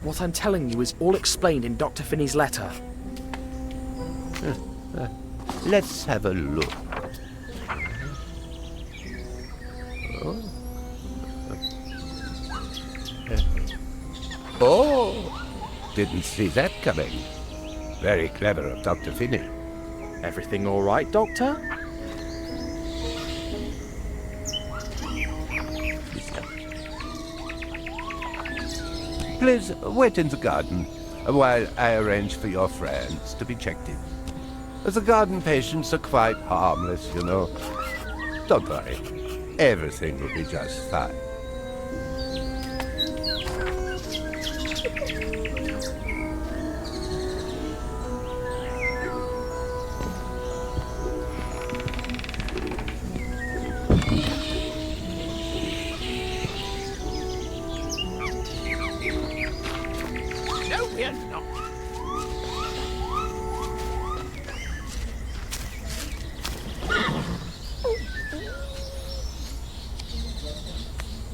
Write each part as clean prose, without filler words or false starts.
What I'm telling you is all explained in Dr. Finney's letter. Let's have a look. Oh, didn't see that coming. Very clever of Dr. Finney. Everything all right, Doctor? Please wait in the garden while I arrange for your friends to be checked in. The garden patients are quite harmless, you know. Don't worry. Everything will be just fine. No, we're not.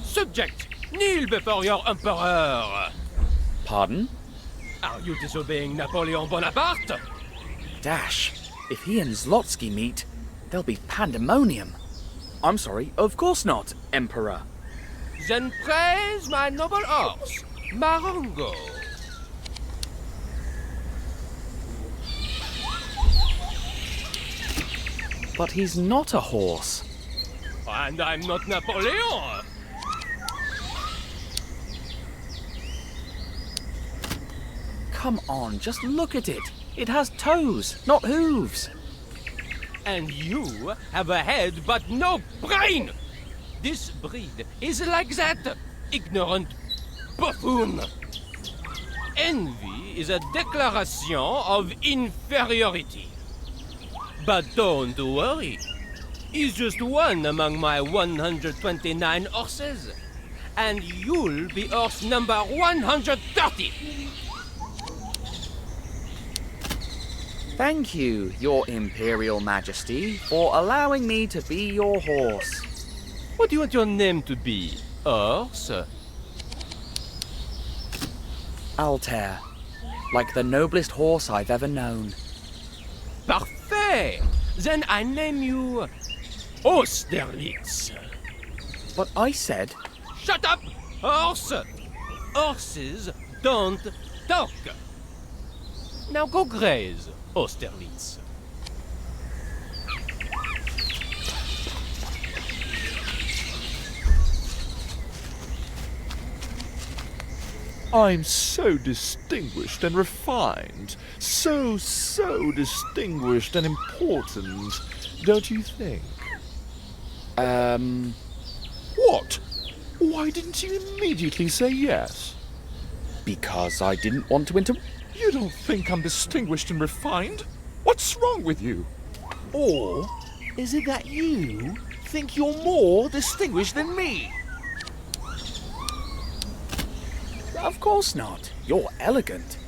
Subject, kneel before your emperor. Pardon? Are you disobeying Napoleon Bonaparte? Dash. If he and Zlotsky meet, there'll be pandemonium. I'm sorry, of course not, Emperor. Then praise my noble horse, Marengo. But he's not a horse. And I'm not Napoleon. Come on, just look at it. It has toes, not hooves. And you have a head but no brain. This breed is like that, ignorant buffoon. Envy is a declaration of inferiority. But don't worry. He's just one among my 129 horses. And you'll be horse number 130. Thank you, Your Imperial Majesty, for allowing me to be your horse. What do you want your name to be? Horse? Altair, like the noblest horse I've ever known. Parfait! Then I name you Austerlitz. But I said, Shut up, horse! Horses don't talk. Now go graze, Austerlitz. I'm so distinguished and refined. So distinguished and important, don't you think? What? Why didn't you immediately say yes? because I didn't want to You don't think I'm distinguished and refined? What's wrong with you? Or is it that you think you're more distinguished than me? Of course not. You're elegant.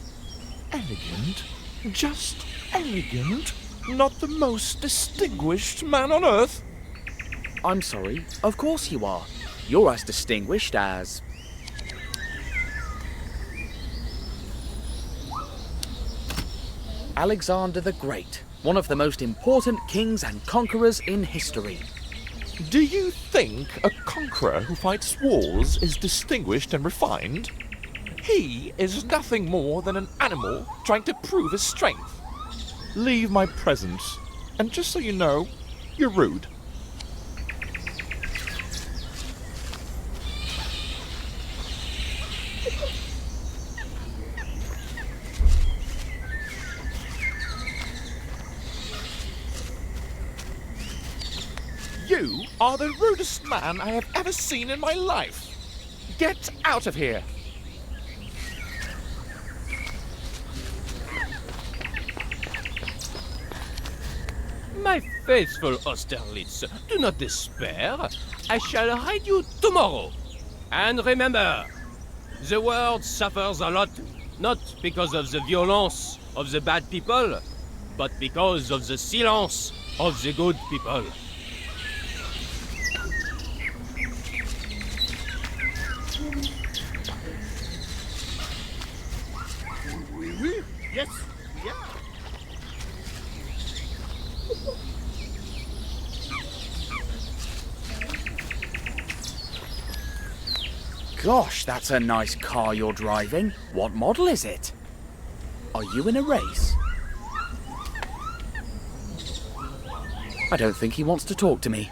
Elegant? Just elegant? Not the most distinguished man on earth? I'm sorry. Of course you are. You're as distinguished as... Alexander the Great, one of the most important kings and conquerors in history. Do you think a conqueror who fights wars is distinguished and refined? He is nothing more than an animal trying to prove his strength. Leave my presence, and just so you know, you're rude. You are the rudest man I have ever seen in my life. Get out of here. My faithful Austerlitz, do not despair. I shall ride you tomorrow. And remember, the world suffers a lot, not because of the violence of the bad people, but because of the silence of the good people. Yes, yeah. Gosh, that's a nice car you're driving. What model is it? Are you in a race? I don't think he wants to talk to me.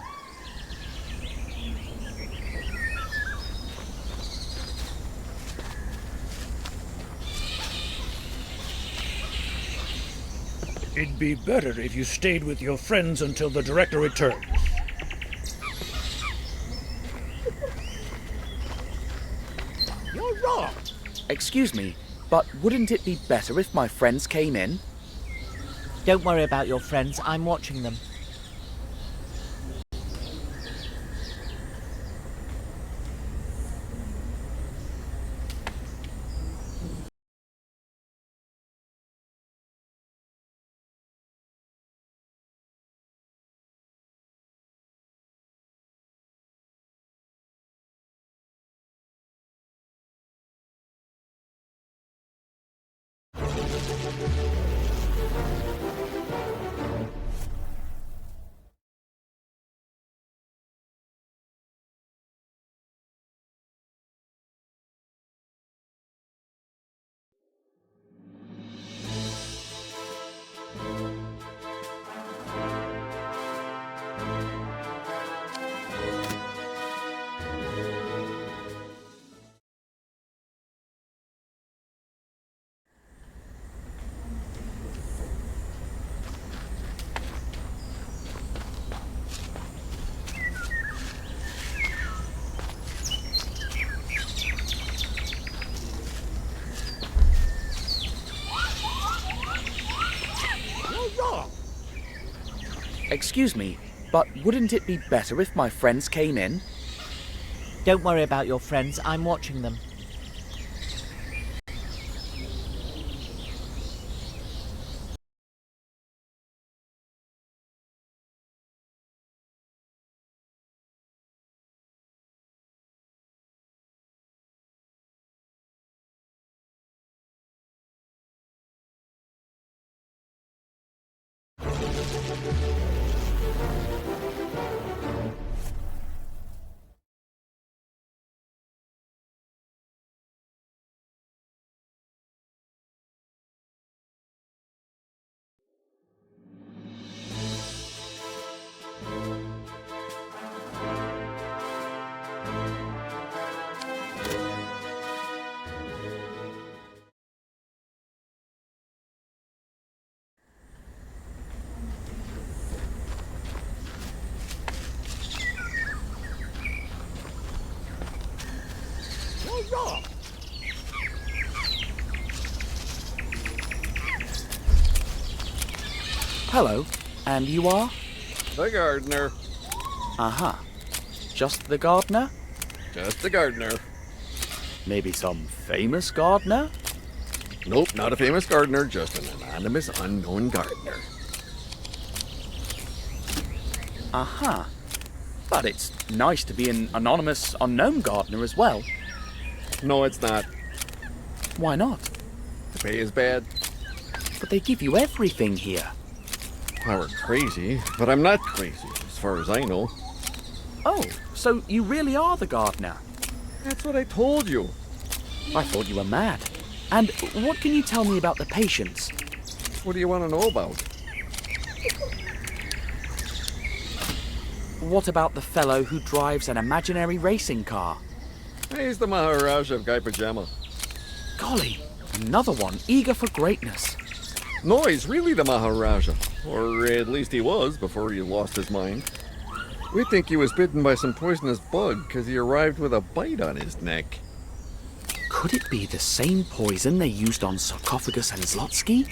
It'd be better if you stayed with your friends until the director returns. You're wrong. Excuse me, but wouldn't it be better if my friends came in? Don't worry about your friends, I'm watching them. Excuse me, but wouldn't it be better if my friends came in? Don't worry about your friends, I'm watching them. You're wrong. Hello, and you are? The gardener. Uh-huh. Just the gardener? Just the gardener. Maybe some famous gardener? Nope, not a famous gardener, just an anonymous, unknown gardener. Uh-huh. But it's nice to be an anonymous, unknown gardener as well. No, it's not. Why not? The pay is bad. But they give you everything here. I were crazy, but I'm not crazy, as far as I know. Oh, so you really are the gardener? That's what I told you. I thought you were mad. And what can you tell me about the patients? What do you want to know about? What about the fellow who drives an imaginary racing car? He's the Maharaja of Guy Pajama. Golly, another one eager for greatness. No, he's really the Maharaja. Or at least he was before he lost his mind. We think he was bitten by some poisonous bug because he arrived with a bite on his neck. Could it be the same poison they used on Sarcophagus and Zlotsky?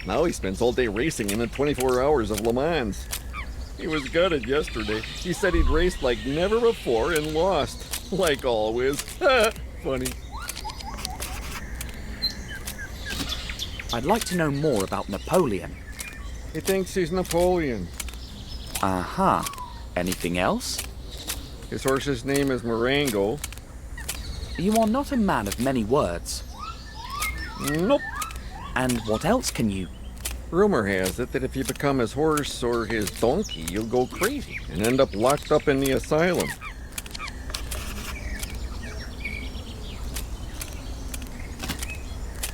Now he spends all day racing in the 24 hours of Le Mans. He was gutted yesterday. He said he'd raced like never before and lost. Like always. Funny. I'd like to know more about Napoleon. He thinks he's Napoleon. Uh-huh. Anything else? His horse's name is Marengo. You are not a man of many words. Nope. And what else can you? Rumor has it that if you become his horse or his donkey, you'll go crazy and end up locked up in the asylum.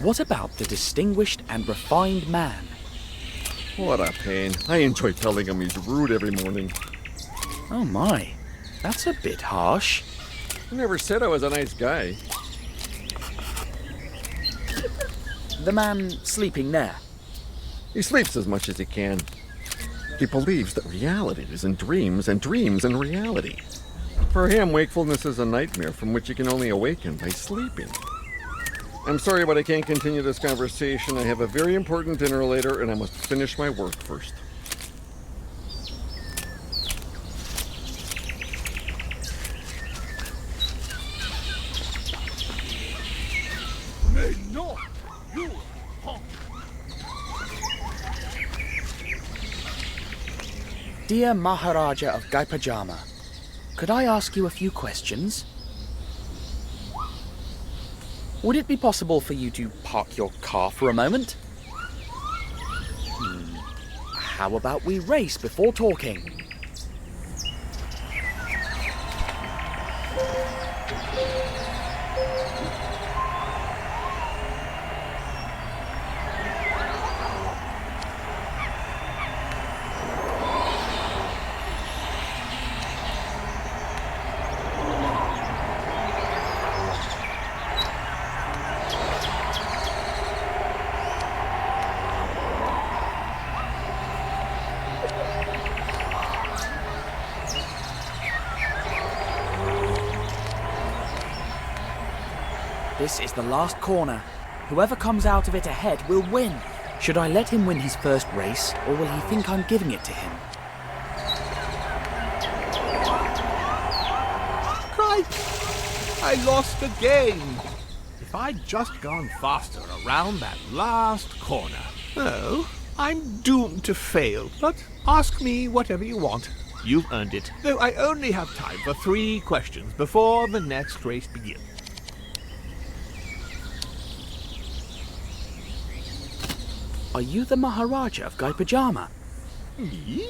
What about the distinguished and refined man? What a pain. I enjoy telling him he's rude every morning. Oh my, that's a bit harsh. I never said I was a nice guy. The man sleeping there. He sleeps as much as he can. He believes that reality is in dreams and dreams in reality. For him, wakefulness is a nightmare from which you can only awaken by sleeping. I'm sorry, but I can't continue this conversation. I have a very important dinner later, and I must finish my work first. Mais non, you honk. Dear Maharaja of Gaipajama, could I ask you a few questions? Would it be possible for you to park your car for a moment? How about we race before talking? This is the last corner. Whoever comes out of it ahead will win. Should I let him win his first race, or will he think I'm giving it to him? Crikey! I lost again! If I'd just gone faster around that last corner. Oh, I'm doomed to fail, but ask me whatever you want. You've earned it. Though I only have time for 3 questions before the next race begins. Are you the Maharaja of Gaipajama? Me?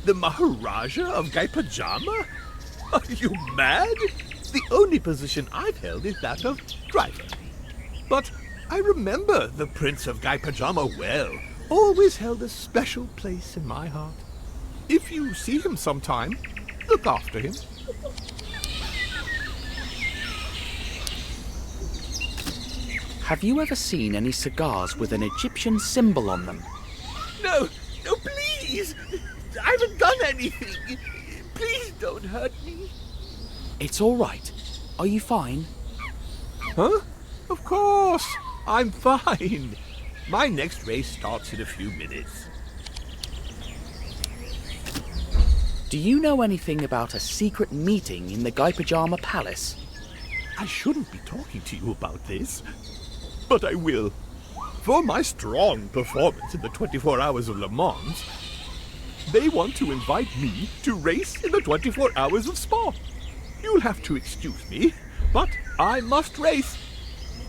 The Maharaja of Gaipajama? Are you mad? The only position I've held is that of driver. But I remember the Prince of Gaipajama well. Always held a special place in my heart. If you see him sometime, look after him. Have you ever seen any cigars with an Egyptian symbol on them? No, no, please! I haven't done anything! Please don't hurt me! It's all right. Are you fine? Huh? Of course! I'm fine! My next race starts in a few minutes. Do you know anything about a secret meeting in the Gaipajama Palace? I shouldn't be talking to you about this, but I will. For my strong performance in the 24 Hours of Le Mans, they want to invite me to race in the 24 Hours of Spa. You'll have to excuse me, but I must race.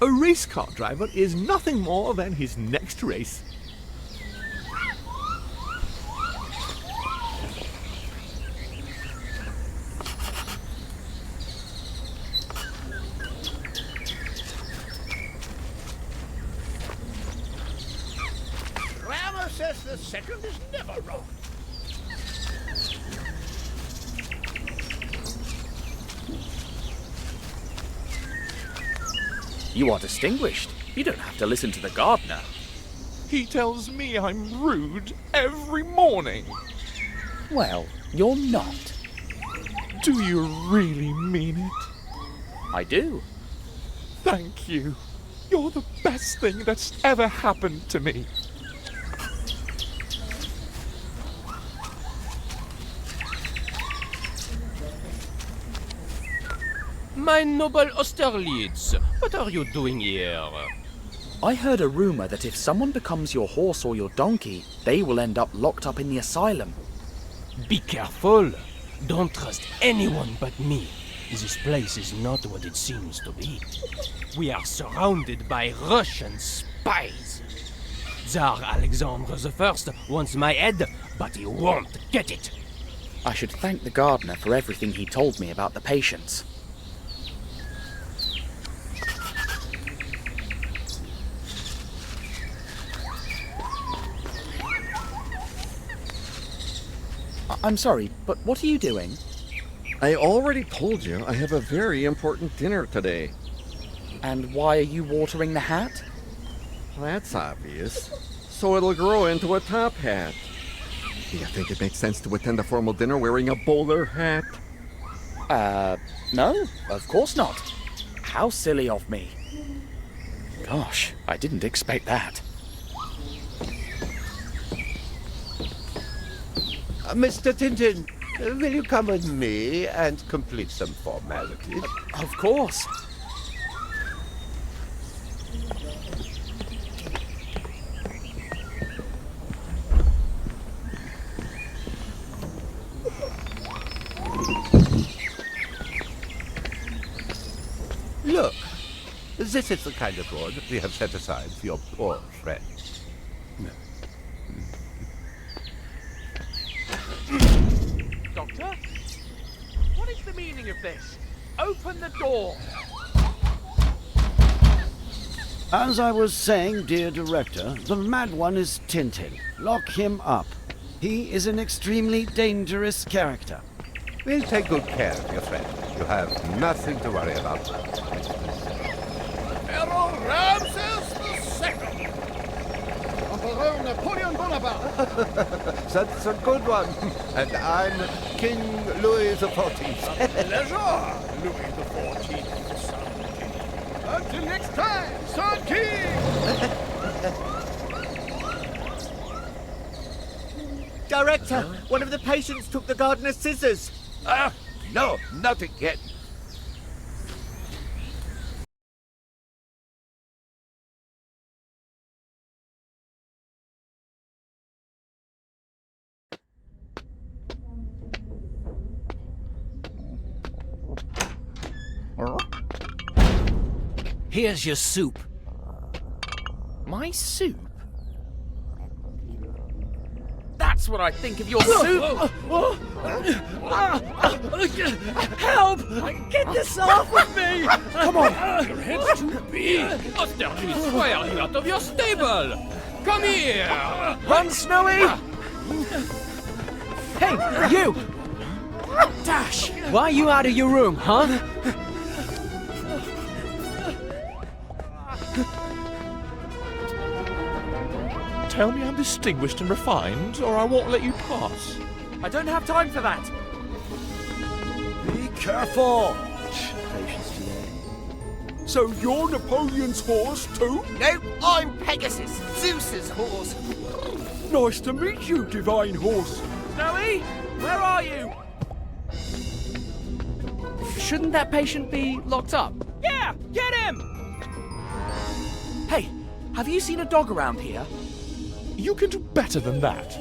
A race car driver is nothing more than his next race. Ramesses II is never wrong. You are distinguished. You don't have to listen to the gardener. He tells me I'm rude every morning. Well, you're not. Do you really mean it? I do. Thank you. You're the best thing that's ever happened to me. My noble Austerlitz, what are you doing here? I heard a rumor that if someone becomes your horse or your donkey, they will end up locked up in the asylum. Be careful. Don't trust anyone but me. This place is not what it seems to be. We are surrounded by Russian spies. Tsar Alexander I wants my head, but he won't get it. I should thank the gardener for everything he told me about the patients. I'm sorry, but what are you doing? I already told you I have a very important dinner today. And why are you watering the hat? That's obvious. So it'll grow into a top hat. Do you think it makes sense to attend a formal dinner wearing a bowler hat? No, of course not. How silly of me. Gosh, I didn't expect that. Mr. Tintin, will you come with me and complete some formalities? Of course. Look, this is the kind of reward we have set aside for your poor friend. Doctor? What is the meaning of this? Open the door! As I was saying, dear director, the mad one is Tintin. Lock him up. He is an extremely dangerous character. We'll take good care of your friend. You have nothing to worry about. Pharaoh Ramses II! Emperor Napoleon Bonaparte! That's a good one. And I'm King Louis XIV. Pleasure, Louis XIV, Son King. Until next time, Son King! Director, one of the patients took the gardener's scissors. No, not again. Here's your soup. My soup? That's what I think of your soup! Help! Get this off of me! Come on! Your head's too big! Austerlitz, why are you out of your stable? Come here! Run, Snowy! Hey, you! Dash! Why are you out of your room, huh? Tell me I'm distinguished and refined, or I won't let you pass. I don't have time for that. Be careful! So you're Napoleon's horse too? No, I'm Pegasus, Zeus's horse. Nice to meet you, divine horse. Snowy, where are you? Shouldn't that patient be locked up? Yeah, get him! Hey, have you seen a dog around here? You can do better than that.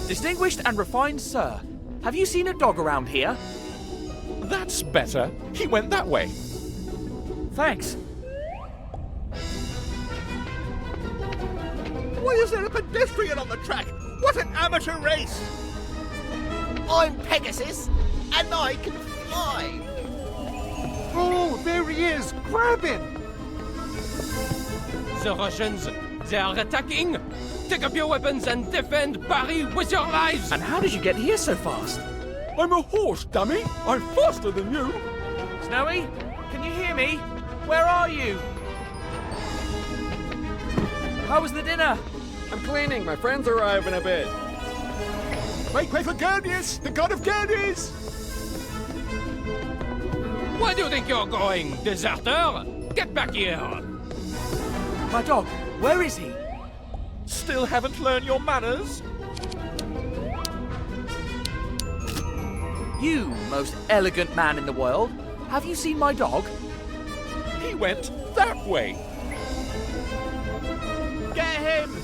Distinguished and refined sir, have you seen a dog around here? That's better. He went that way. Thanks. Why is there a pedestrian on the track? What an amateur race! I'm Pegasus, and I can fly. Oh, there he is! Grab him! The Russians, they are attacking! Take up your weapons and defend Paris with your lives! And how did you get here so fast? I'm a horse, dummy. I'm faster than you. Snowy, can you hear me? Where are you? How was the dinner? I'm cleaning. My friends arrive in a bit. Make way for Gerdius, the god of Gerdies. Where do you think you're going, deserter? Get back here! My dog, where is he? Still haven't learned your manners? You, most elegant man in the world, have you seen my dog? He went that way. Get him!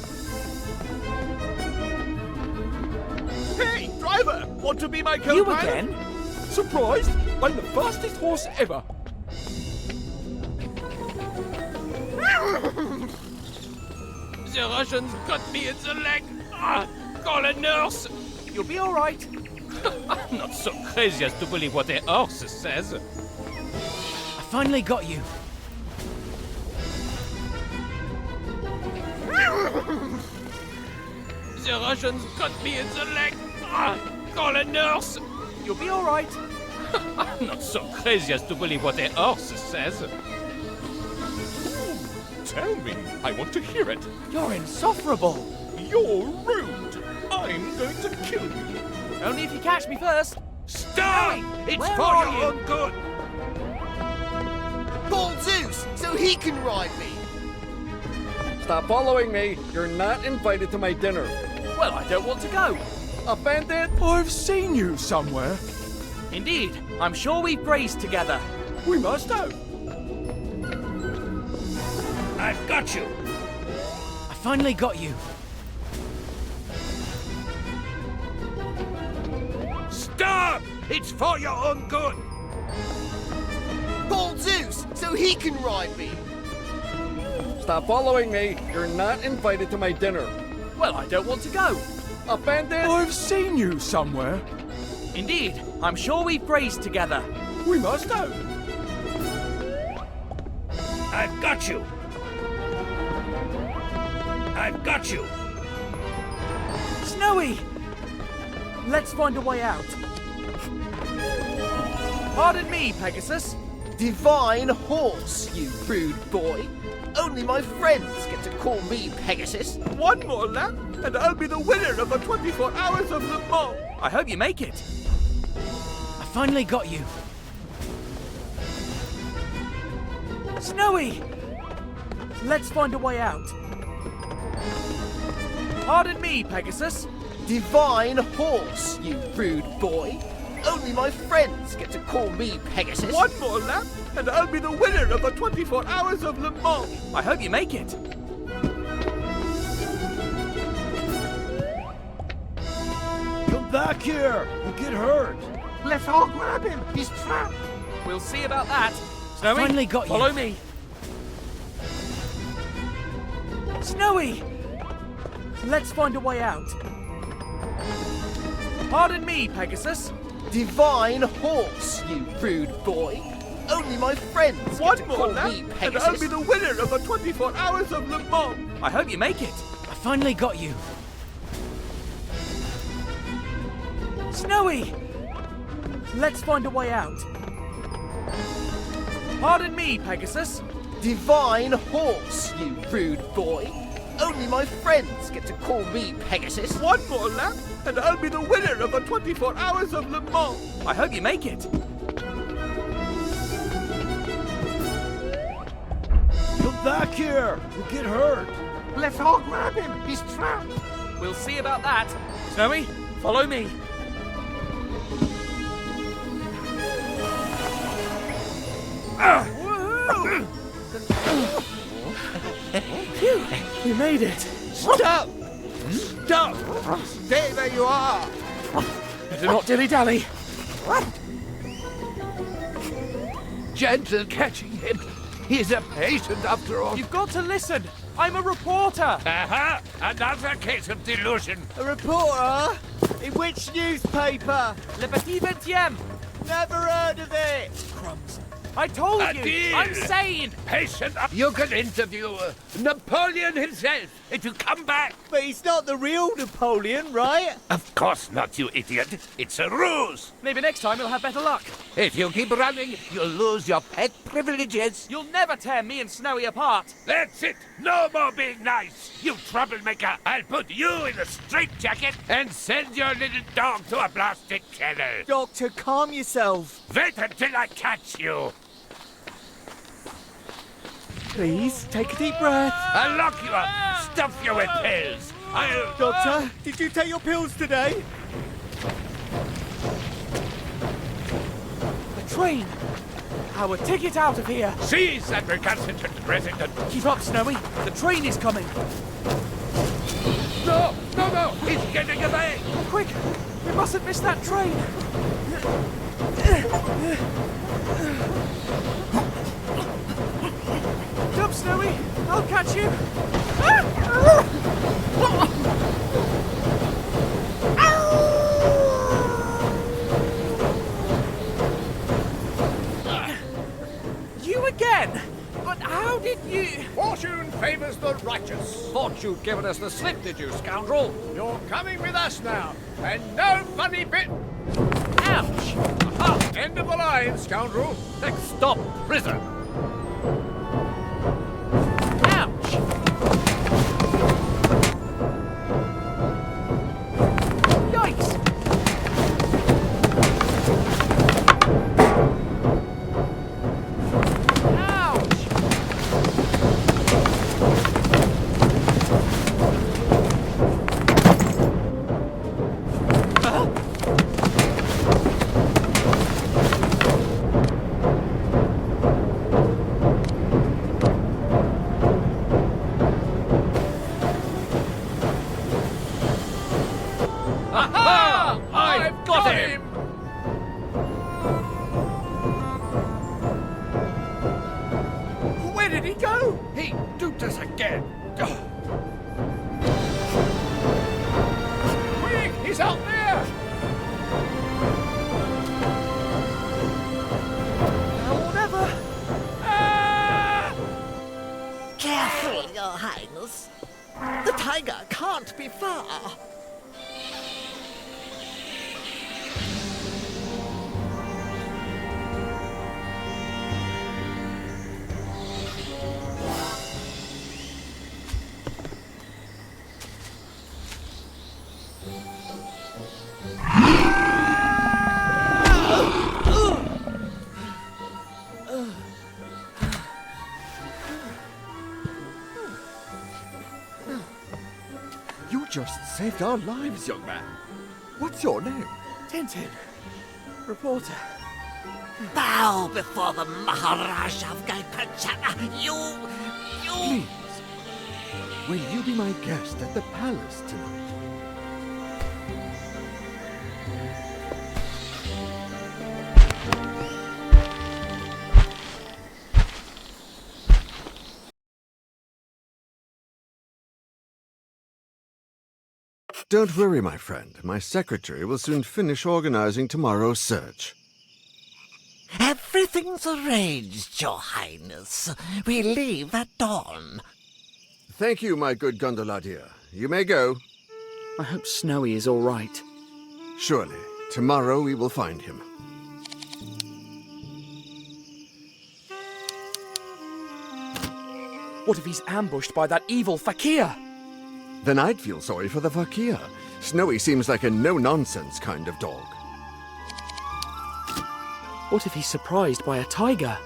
Hey, driver! Want to be my co-pilot? You again? Surprised? I'm the fastest horse ever. The Russians got me in the leg! Call a nurse! You'll be all right. I'm not so crazy as to believe what a horse says. I finally got you. The Russians got me in the leg! Call a nurse! You'll be all right. I'm not so crazy as to believe what a horse says. Tell me. I want to hear it. You're insufferable. You're rude. I'm going to kill you. Only if you catch me first. Stop! It's where for are your you? own good! Call Zeus so he can ride me. Stop following me. You're not invited to my dinner. Well, I don't want to go. A bandit? I've seen you somewhere. Indeed, I'm sure we've grazed together. We must have. I've got you. I finally got you. Stop! It's for your own good! Call Zeus so he can ride me. Stop following me. You're not invited to my dinner. Well, I don't want to go. A bandit? I've seen you somewhere. Indeed, I'm sure we've grazed together. We must have. I've got you. I've got you. Snowy! Let's find a way out. Pardon me, Pegasus. Divine horse, you rude boy. Only my friends get to call me Pegasus. One more lap, and I'll be the winner of the 24 Hours of Le Mans. I hope you make it. I finally got you. Snowy! Let's find a way out. Pardon me, Pegasus. Divine horse, you rude boy. Only my friends get to call me Pegasus. One more lap, and I'll be the winner of the 24 Hours of Le Mans. I hope you make it. Come back here! You'll get hurt! Let's all grab him! He's trapped! We'll see about that. Snowy, Finally got you. follow me. Snowy! Let's find a way out. Pardon me, Pegasus. Divine horse, you rude boy. Only my friends get One to more call lap, me and Pegasus. I'll be the winner of the 24 Hours of Le Mans. I hope you make it. I finally got you. Snowy! Let's find a way out. Pardon me, Pegasus. Divine horse, you rude boy. Only my friends get to call me Pegasus. One more lap, and I'll be the winner of the 24 Hours of Le Mans. I hope you make it. Come back here! You'll get hurt! Let's all grab him! He's trapped! We'll see about that. Snowy, follow me. Woohoo! Phew, we made it. Stop! Stop! Stay where you are! Better not dilly-dally. Gentle catching him. He's a patient after all. You've got to listen. I'm a reporter. Aha! Another case of delusion! A reporter? In which newspaper? Le Petit Vingtième. Never heard of it. Crumbs. I told A you. deal. I'm sane. Patient You can interview Napoleon himself if you come back! But he's not the real Napoleon, right? Of course not, you idiot! It's a ruse! Maybe next time you'll have better luck. If you keep running, you'll lose your pet privileges. You'll never tear me and Snowy apart. That's it! No more being nice, you troublemaker! I'll put you in a straitjacket and send your little dog to a plastic kennel! Doctor, calm yourself. Wait until I catch you! Please, take a deep breath. I'll lock you up, stuff you with pills! I'll... Doctor, did you take your pills today? The train. Our ticket out of here. Seize that recalcitrant resident! Keep up, Snowy. The train is coming. No! No, no! He's getting away! Oh, quick! We mustn't miss that train. Jump, Snowy. I'll catch you. Ah! thought you'd given us the slip, did you, scoundrel? You're coming with us now, and no funny bit. Ouch! Aha! End of the line, scoundrel. Next stop, prison. Ouch! Yikes! Aha! I've got him! Where did he go? He duped us again. Quick, he's out there! Now or never. Ah! Careful, Your Highness. The tiger can't be far. You just saved our lives, young man. What's your name? Tintin Reporter. Bow before the Maharaj of Gaipachana. You... Please, will you be my guest at the palace tonight? Don't worry, my friend. My secretary will soon finish organizing tomorrow's search. Everything's arranged, Your Highness. We leave at dawn. Thank you, my good gondoladier. You may go. I hope Snowy is all right. Surely. Tomorrow we will find him. What if he's ambushed by that evil fakir? Then I'd feel sorry for the fakir. Snowy seems like a no-nonsense kind of dog. What if he's surprised by a tiger?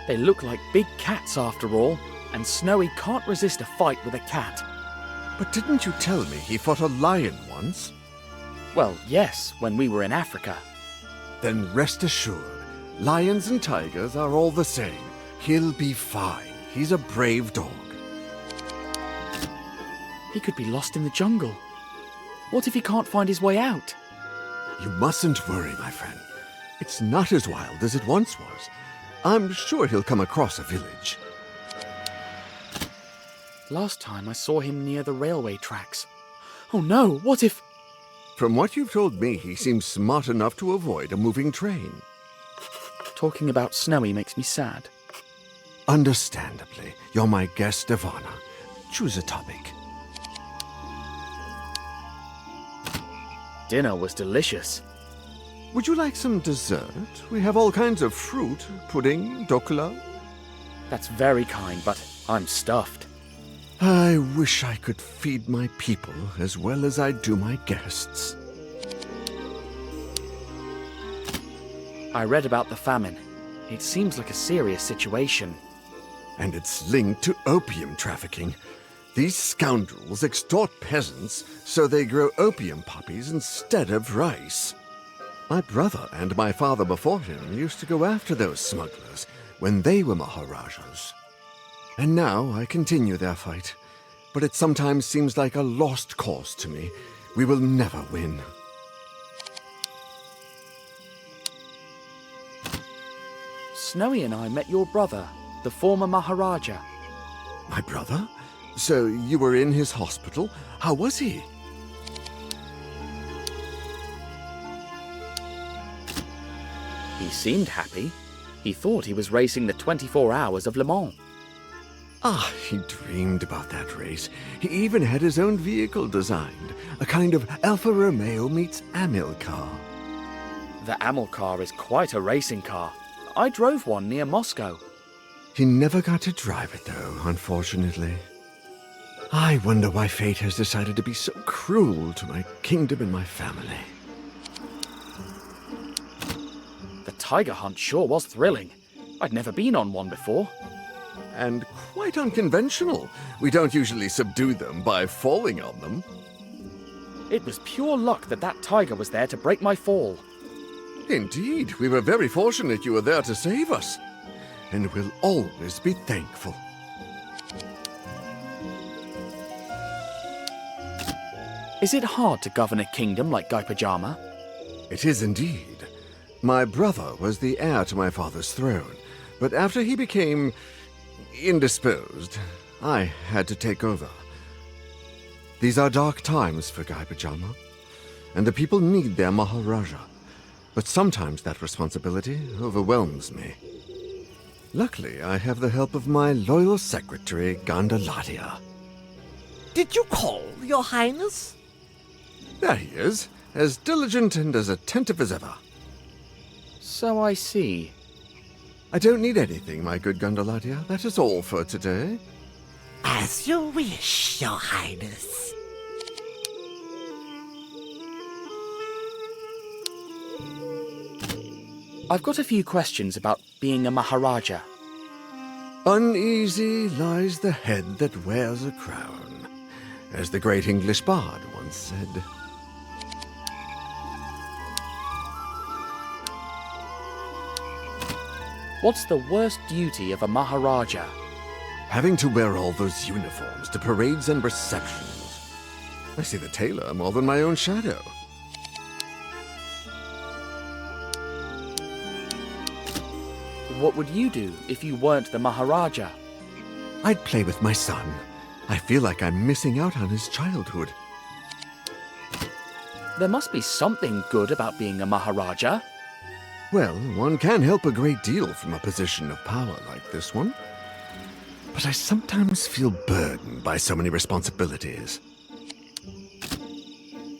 They look like big cats after all, and Snowy can't resist a fight with a cat. But didn't you tell me he fought a lion once? Well, yes, when we were in Africa. Then rest assured, lions and tigers are all the same. He'll be fine. He's a brave dog. He could be lost in the jungle. What if he can't find his way out? You mustn't worry, my friend. It's not as wild as it once was. I'm sure he'll come across a village. Last time I saw him near the railway tracks. Oh no, what if... From what you've told me, he seems smart enough to avoid a moving train. Talking about Snowy makes me sad. Understandably, you're my guest of honor. Choose a topic. Dinner was delicious. Would you like some dessert? We have all kinds of fruit, pudding, dokula. That's very kind, but I'm stuffed. I wish I could feed my people as well as I do my guests. I read about the famine. It seems like a serious situation. And it's linked to opium trafficking. These scoundrels extort peasants so they grow opium poppies instead of rice. My brother and my father before him used to go after those smugglers when they were Maharajas. And now I continue their fight. But it sometimes seems like a lost cause to me. We will never win. Snowy and I met your brother, the former Maharaja. My brother? So you were in his hospital? How was he? He seemed happy. He thought he was racing the 24 hours of Le Mans. Ah, he dreamed about that race. He even had his own vehicle designed, a kind of Alfa Romeo meets Amilcar. The Amilcar is quite a racing car. I drove one near Moscow. He never got to drive it, though, unfortunately. I wonder why fate has decided to be so cruel to my kingdom and my family. The tiger hunt sure was thrilling. I'd never been on one before. And quite unconventional. We don't usually subdue them by falling on them. It was pure luck that that tiger was there to break my fall. Indeed, we were very fortunate you were there to save us. And we'll always be thankful. Is it hard to govern a kingdom like Guy Pajama? It is indeed. My brother was the heir to my father's throne, but after he became indisposed, I had to take over. These are dark times for Guy Pajama, and the people need their Maharaja. But sometimes that responsibility overwhelms me. Luckily, I have the help of my loyal secretary, Gandalatia. Did you call, Your Highness? There he is, as diligent and as attentive as ever. So I see. I don't need anything, my good Gandalatia. That is all for today. As you wish, Your Highness. I've got a few questions about being a Maharaja. Uneasy lies the head that wears a crown, as the great English bard once said. What's the worst duty of a Maharaja? Having to wear all those uniforms to parades and receptions. I see the tailor more than my own shadow. What would you do if you weren't the Maharaja? I'd play with my son. I feel like I'm missing out on his childhood. There must be something good about being a Maharaja. Well, one can help a great deal from a position of power like this one. But I sometimes feel burdened by so many responsibilities.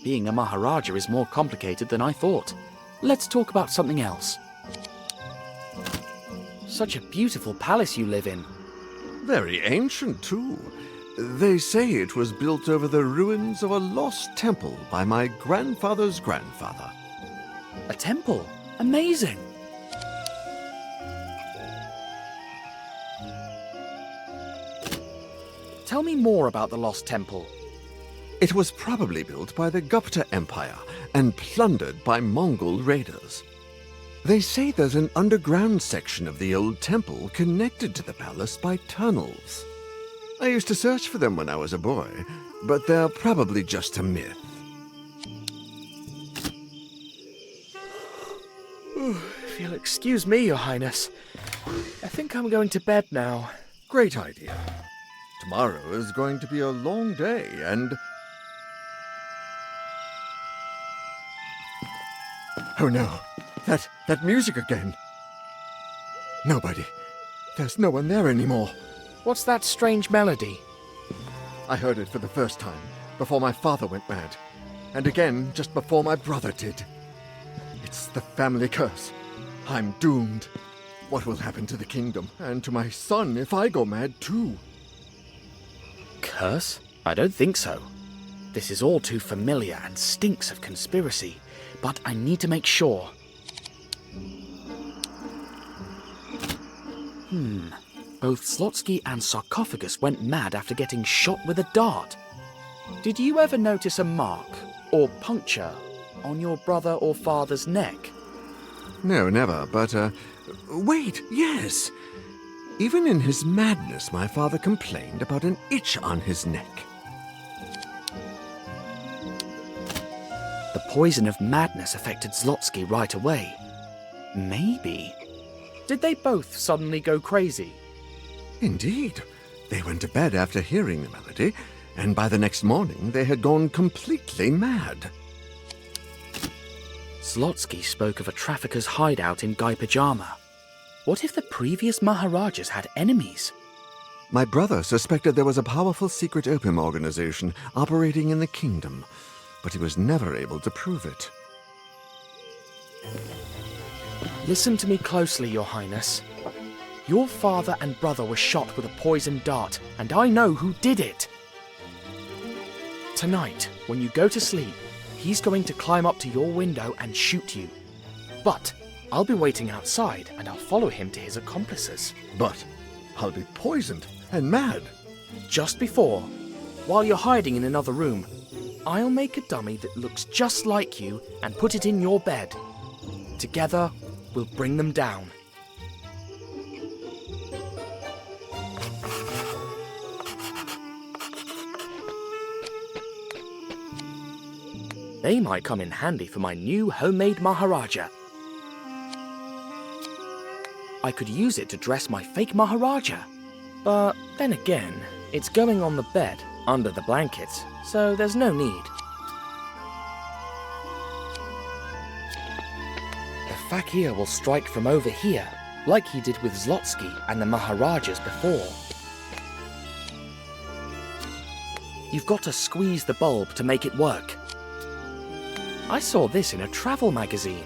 Being a Maharaja is more complicated than I thought. Let's talk about something else. Such a beautiful palace you live in. Very ancient, too. They say it was built over the ruins of a lost temple by my grandfather's grandfather. A temple? Amazing! Tell me more about the lost temple. It was probably built by the Gupta Empire and plundered by Mongol raiders. They say there's an underground section of the old temple connected to the palace by tunnels. I used to search for them when I was a boy, but they're probably just a myth. If you'll excuse me, Your Highness, I think I'm going to bed now. Great idea. Tomorrow is going to be a long day, and... Oh no, that music again. Nobody. There's no one there anymore. What's that strange melody? I heard it for the first time, before my father went mad. And again, just before my brother did. It's the family curse. I'm doomed. What will happen to the kingdom, and to my son if I go mad too? Curse? I don't think so. This is all too familiar and stinks of conspiracy, but I need to make sure. Both Slotsky and Sarcophagus went mad after getting shot with a dart. Did you ever notice a mark, or puncture, on your brother or father's neck? No, never, but, wait, yes! Even in his madness, my father complained about an itch on his neck. The poison of madness affected Zlotsky right away. Maybe. Did they both suddenly go crazy? Indeed. They went to bed after hearing the melody, and by the next morning they had gone completely mad. Zlotsky spoke of a trafficker's hideout in Guy Pajama. What if the previous Maharajas had enemies? My brother suspected there was a powerful secret opium organization operating in the kingdom, but he was never able to prove it. Listen to me closely, Your Highness. Your father and brother were shot with a poisoned dart, and I know who did it. Tonight, when you go to sleep, he's going to climb up to your window and shoot you. But I'll be waiting outside, and I'll follow him to his accomplices. But I'll be poisoned and mad. Just before, while you're hiding in another room, I'll make a dummy that looks just like you and put it in your bed. Together, we'll bring them down. They might come in handy for my new homemade Maharaja. I could use it to dress my fake Maharaja. But then again, it's going on the bed, under the blankets, so there's no need. The fakir will strike from over here, like he did with Zlotsky and the Maharajas before. You've got to squeeze the bulb to make it work. I saw this in a travel magazine.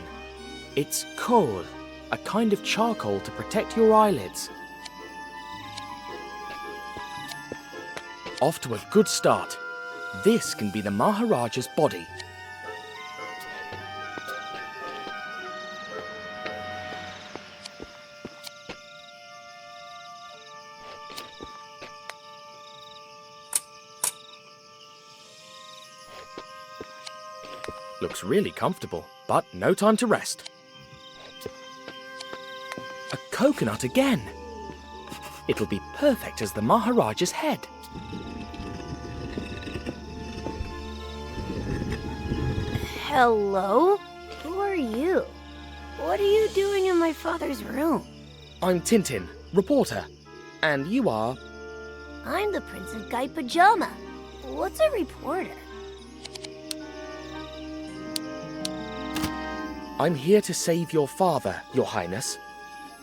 It's kohl, a kind of charcoal to protect your eyelids. Off to a good start. This can be the Maharaja's body. Looks really comfortable, but no time to rest. A coconut again. It'll be perfect as the Maharaja's head. Hello? Who are you? What are you doing in my father's room? I'm Tintin, reporter. And you are? I'm the Prince of Guy Pajama. What's a reporter? I'm here to save your father, Your Highness.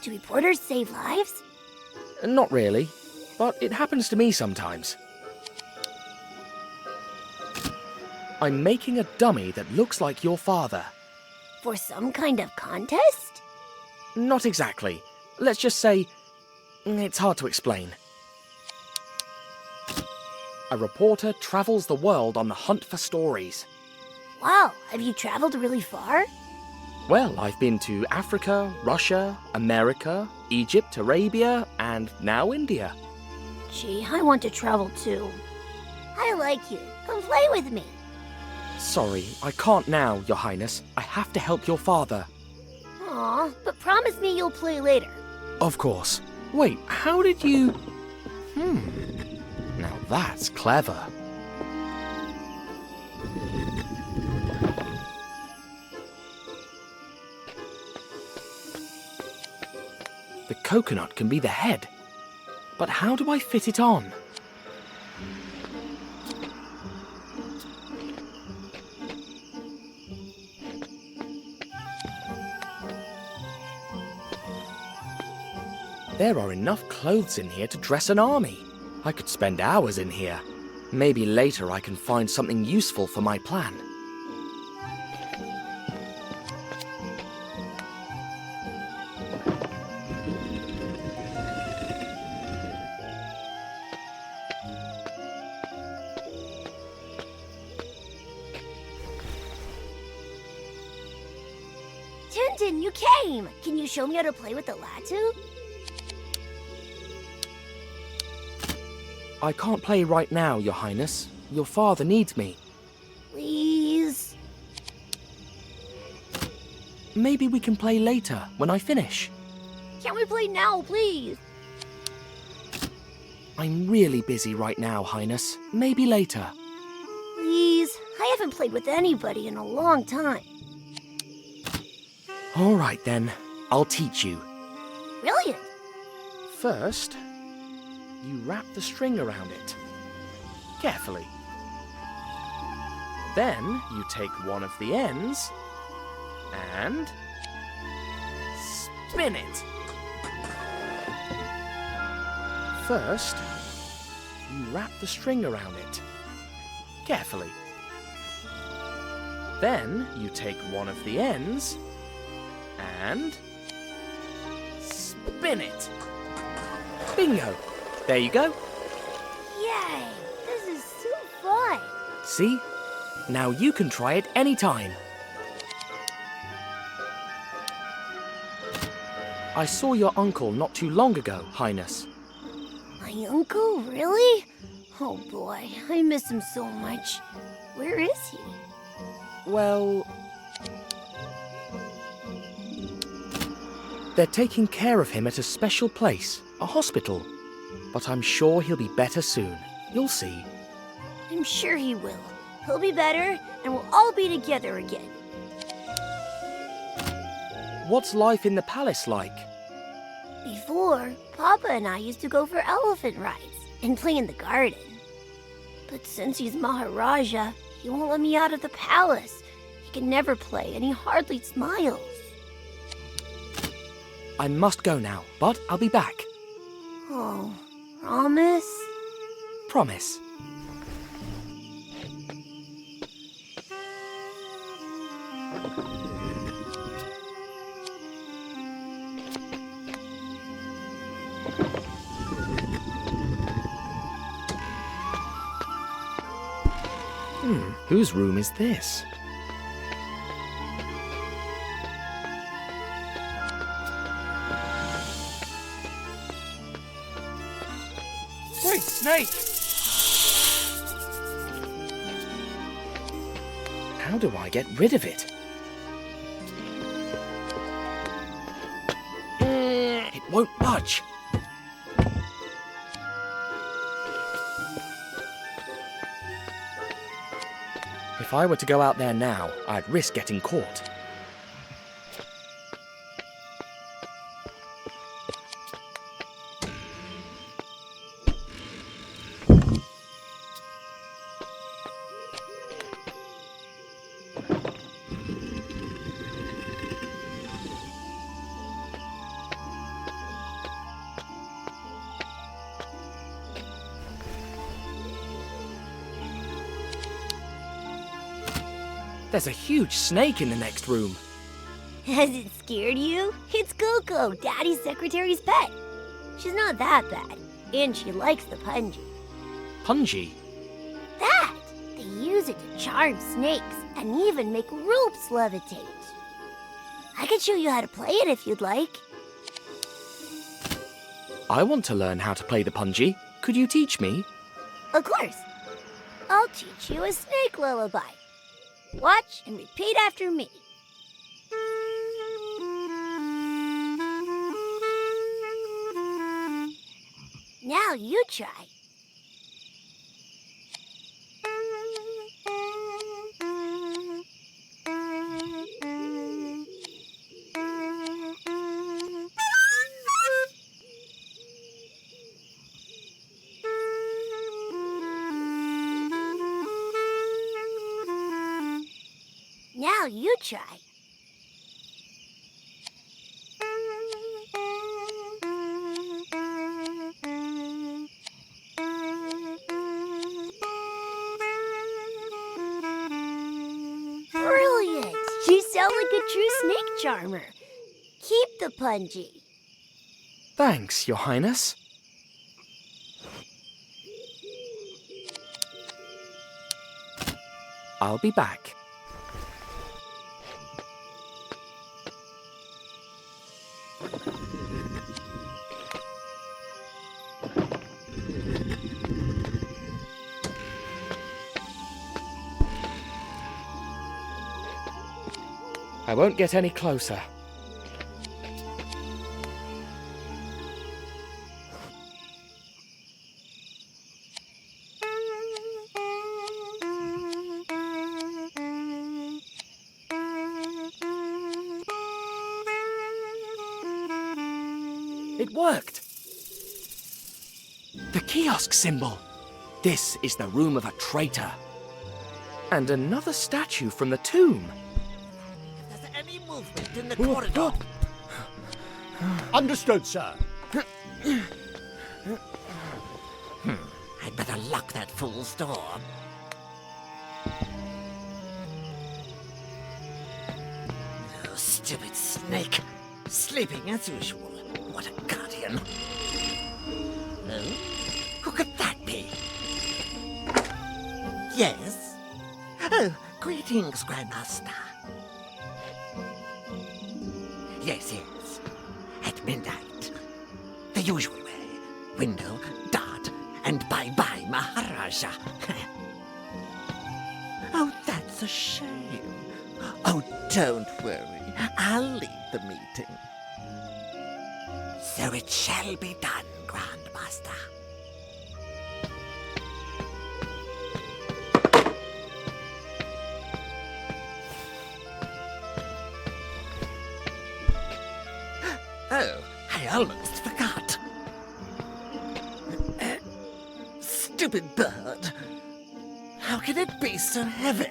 Do reporters save lives? Not really, but it happens to me sometimes. I'm making a dummy that looks like your father. For some kind of contest? Not exactly. Let's just say, it's hard to explain. A reporter travels the world on the hunt for stories. Wow, have you traveled really far? Well, I've been to Africa, Russia, America, Egypt, Arabia, and now India. Gee, I want to travel too. I like you. Come play with me. Sorry, I can't now, Your Highness. I have to help your father. Aw, but promise me you'll play later. Of course. Wait, how did you... Now that's clever. The coconut can be the head. But how do I fit it on? There are enough clothes in here to dress an army. I could spend hours in here. Maybe later I can find something useful for my plan. Tintin, you came! Can you show me how to play with the latu? I can't play right now, Your Highness. Your father needs me. Please? Maybe we can play later, when I finish. Can we play now, please? I'm really busy right now, Highness. Maybe later. Please? I haven't played with anybody in a long time. All right then, I'll teach you. Brilliant! First, you wrap the string around it. Carefully. Then you take one of the ends and spin it. First, you wrap the string around it. Carefully. Then you take one of the ends and spin it. Bingo! There you go. Yay! This is so fun. See? Now you can try it anytime. I saw your uncle not too long ago, Highness. My uncle? Really? Oh boy, I miss him so much. Where is he? Well, they're taking care of him at a special place, a hospital. But I'm sure he'll be better soon. You'll see. I'm sure he will. He'll be better, and we'll all be together again. What's life in the palace like? Before, Papa and I used to go for elephant rides and play in the garden. But since he's Maharaja, he won't let me out of the palace. He can never play, and he hardly smiles. I must go now, but I'll be back. Oh, promise? Promise. Whose room is this? Wait, Snake! How do I get rid of it? It won't budge. If I were to go out there now, I'd risk getting caught. There's a huge snake in the next room. Has it scared you? It's Coco, Daddy's secretary's pet. She's not that bad, and she likes the punji. Punji? That! They use it to charm snakes and even make ropes levitate. I can show you how to play it if you'd like. I want to learn how to play the punji. Could you teach me? Of course. I'll teach you a snake lullaby. Watch and repeat after me. Now you try. Now you try. Brilliant! You sound like a true snake charmer. Keep the punji. Thanks, Your Highness. I'll be back. I won't get any closer. It worked! The kiosk symbol! This is the room of a traitor. And another statue from the tomb. Any movement in the corridor? Understood, sir. I'd better lock that fool's door. Oh, stupid snake. Sleeping as usual. What a guardian. Oh? Who could that be? Yes? Oh, greetings, Grandmaster. Yes, yes. At midnight. The usual way. Window, dart, and bye-bye, Maharaja. Oh, that's a shame. Oh, don't worry. I'll lead the meeting. So it shall be done, Grandmaster. Oh, I almost forgot. Stupid bird. How can it be so heavy?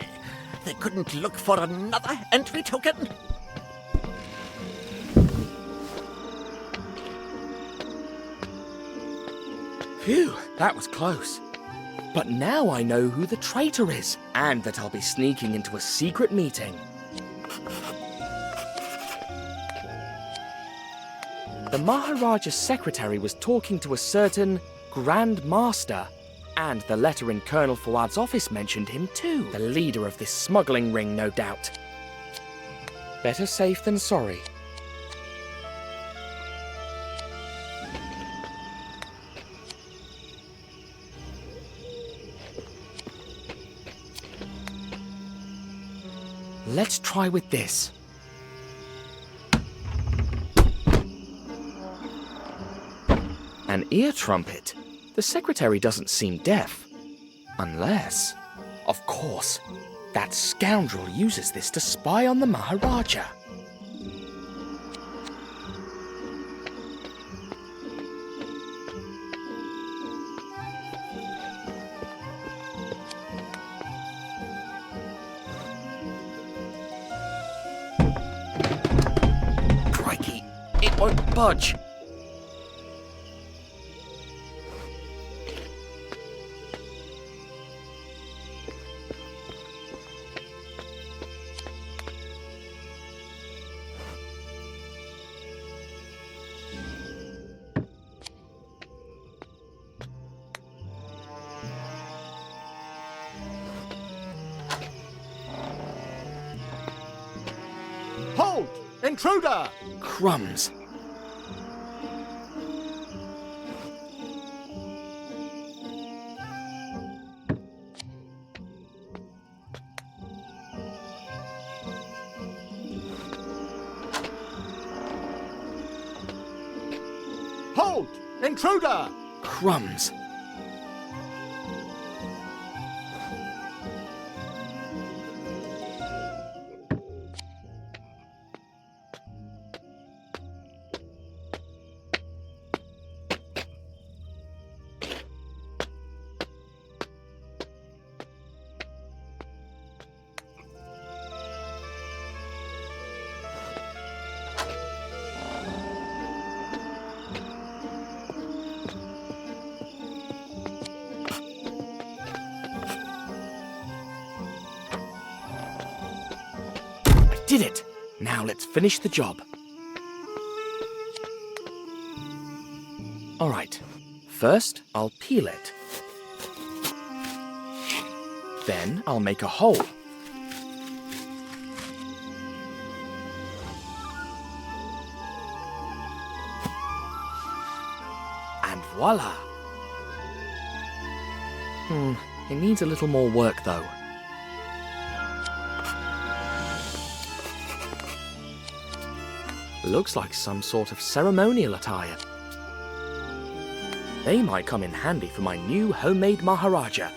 They couldn't look for another entry token? Phew, that was close. But now I know who the traitor is, and that I'll be sneaking into a secret meeting. The Maharaja's secretary was talking to a certain Grand Master, and the letter in Colonel Fuad's office mentioned him too. The leader of this smuggling ring, no doubt. Better safe than sorry. Let's try with this. An ear trumpet? The secretary doesn't seem deaf. Unless... Of course, that scoundrel uses this to spy on the Maharaja. Crikey, it won't budge. Halt! Intruder! Crumbs. Halt! Intruder! Crumbs. Did it! Now let's finish the job. Alright, first I'll peel it. Then I'll make a hole. And voila! It needs a little more work though. Looks like some sort of ceremonial attire. They might come in handy for my new homemade Maharaja.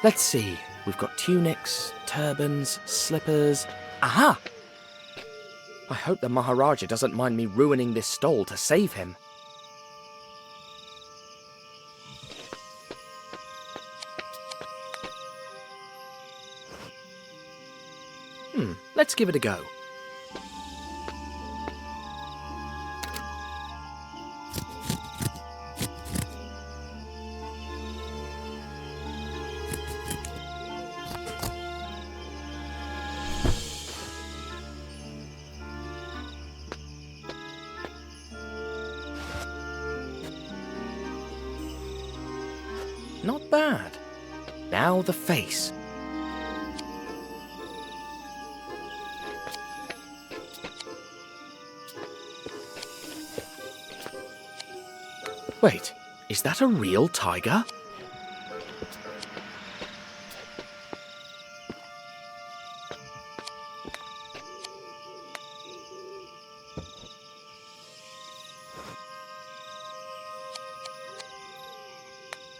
Let's see, we've got tunics, turbans, slippers. Aha! I hope the Maharaja doesn't mind me ruining this stole to save him. Let's give it a go. Not bad. Now the face. Wait, is that a real tiger?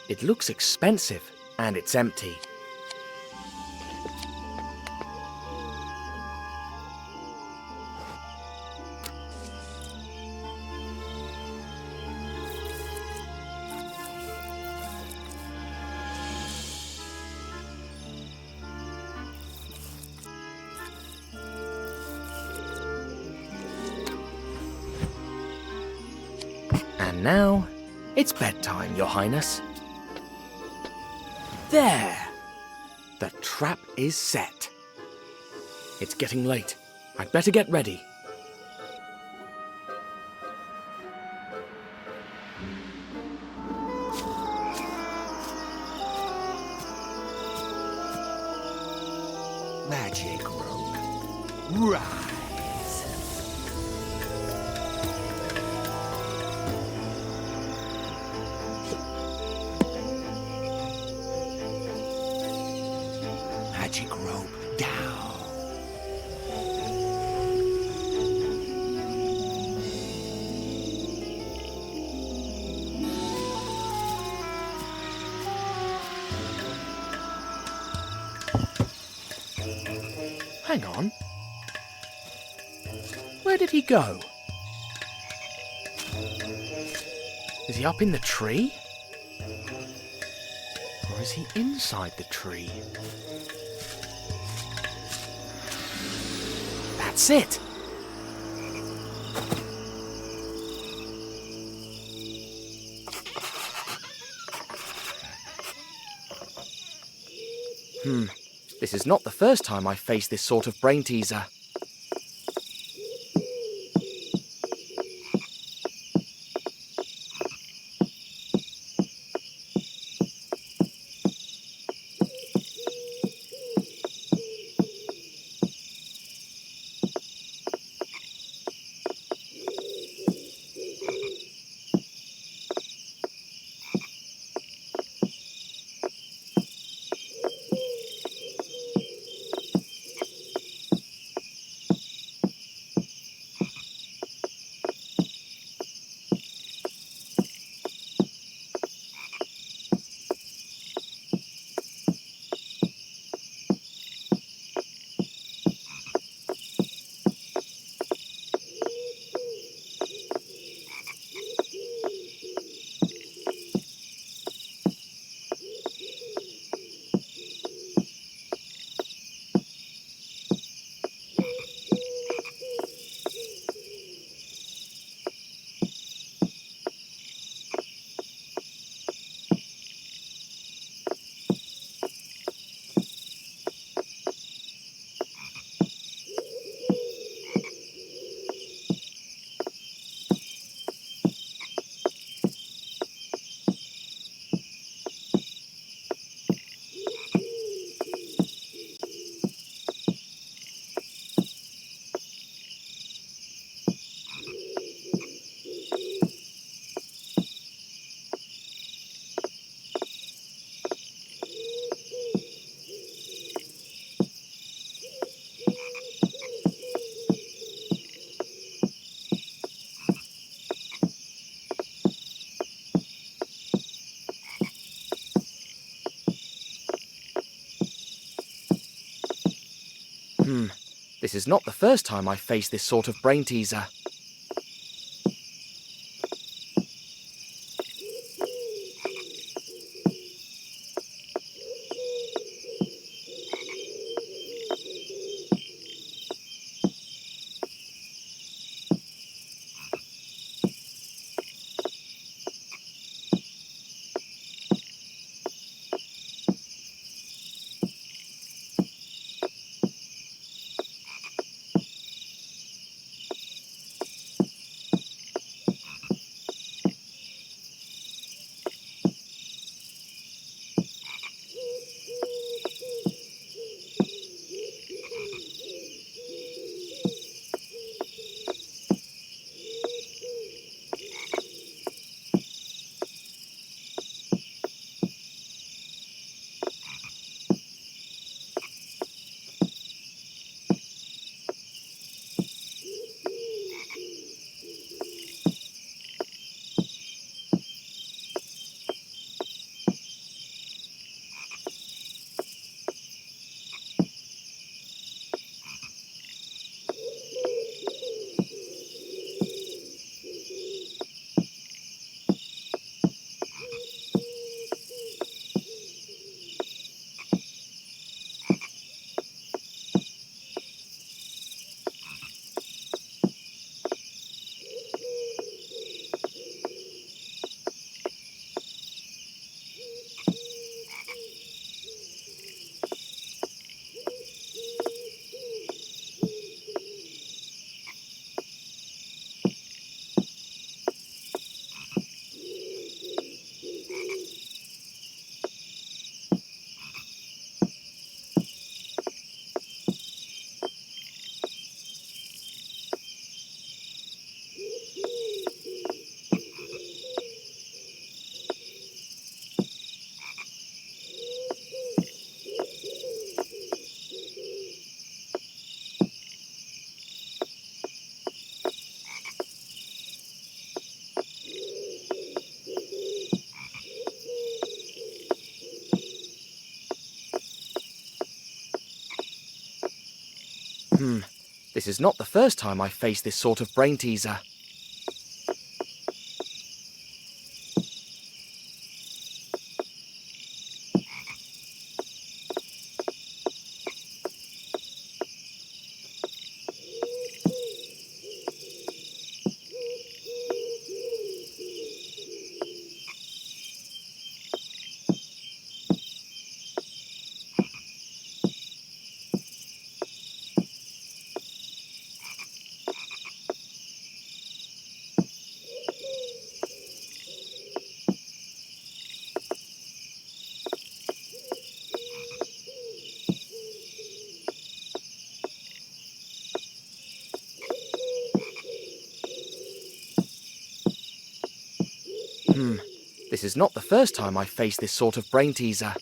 It looks expensive, and it's empty. And now, it's bedtime, Your Highness. There! The trap is set. It's getting late. I'd better get ready. Magic rope. Rise. Magic rope down. Hang on. Where did he go? Is he up in the tree? Or is he inside the tree? That's it! This is not the first time I've faced this sort of brain teaser. This is not the first time I've faced this sort of brain teaser. This is not the first time I've faced this sort of brain teaser. This is not the first time I've faced this sort of brain teaser.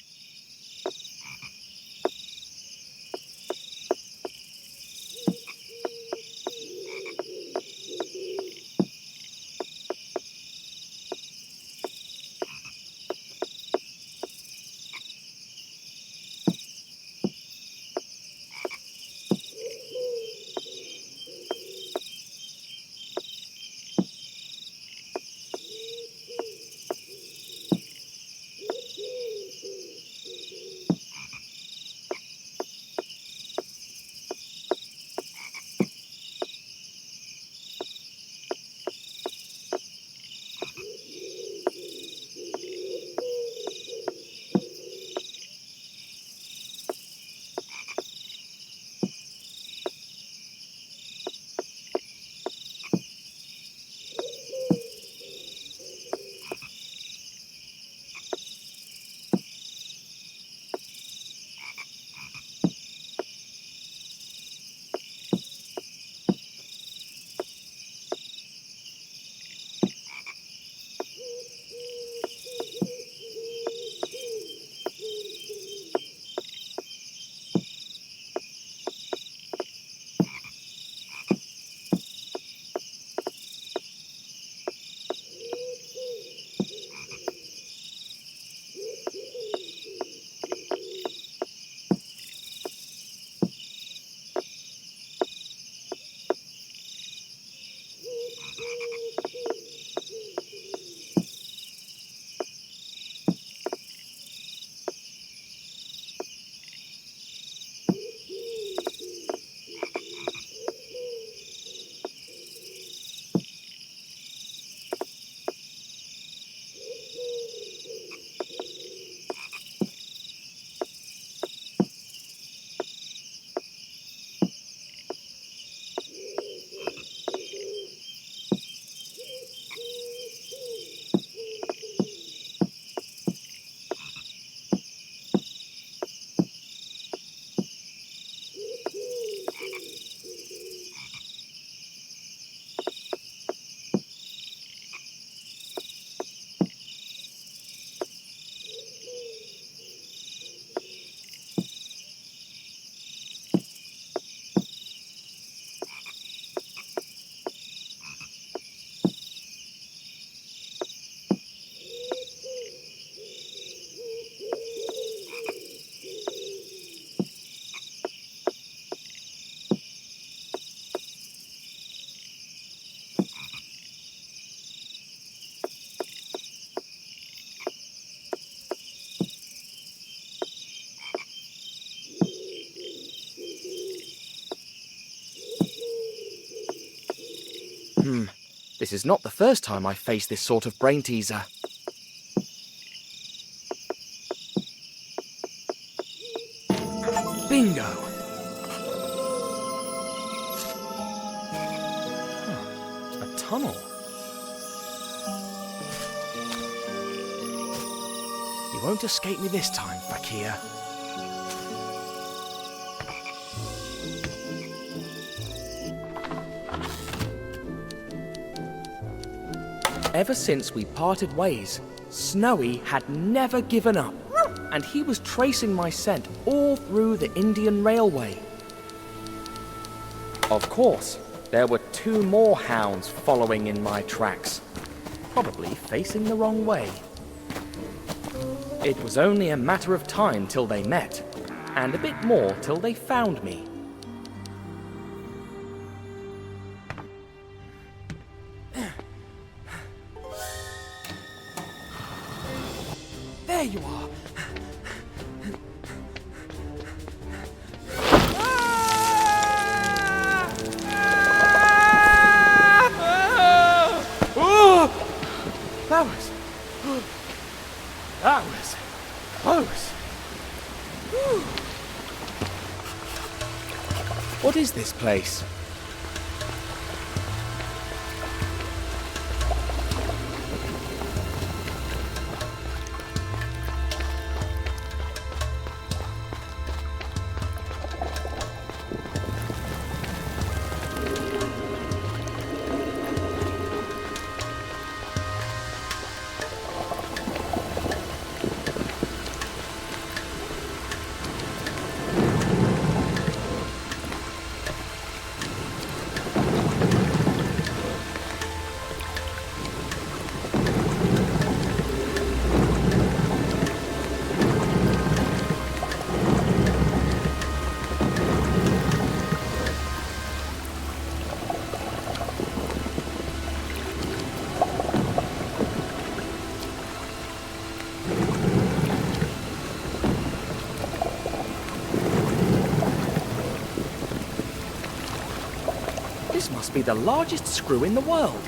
This is not the first time I've faced this sort of brain teaser. Bingo! A tunnel. You won't escape me this time, Fakir. Ever since we parted ways, Snowy had never given up, and he was tracing my scent all through the Indian Railway. Of course, there were 2 more hounds following in my tracks, probably facing the wrong way. It was only a matter of time till they met, and a bit more till they found me. There you are. That was close. What is this place? This must be the largest screw in the world.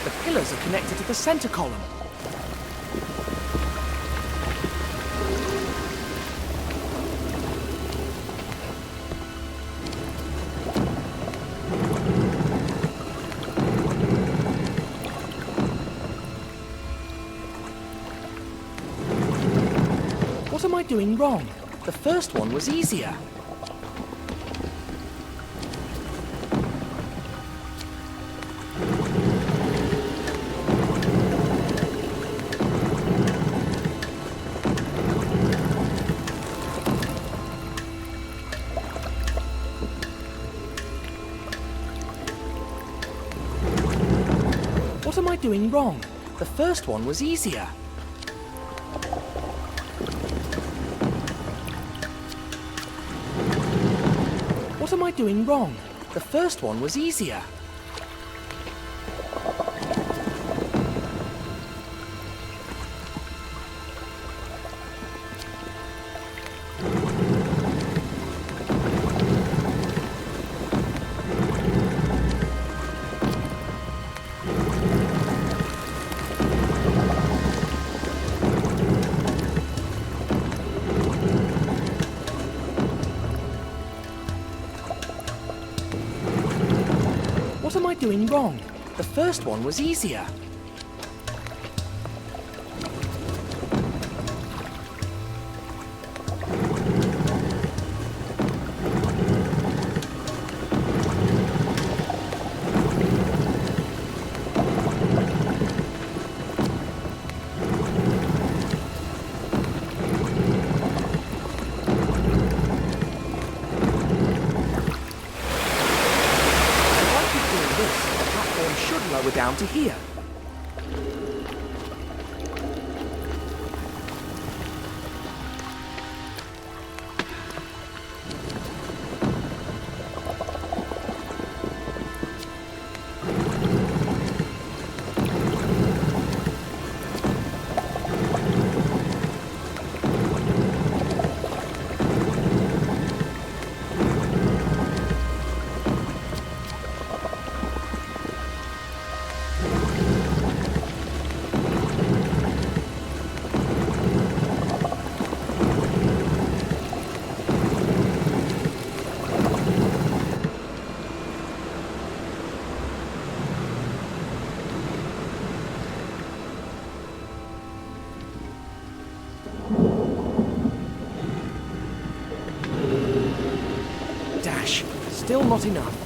The pillars are connected to the center column. What am I doing wrong? The first one was easier. What am I doing wrong? The first one was easier. What am I doing wrong? The first one was easier. What am I doing wrong? The first one was easier. Should lower down to here. not enough.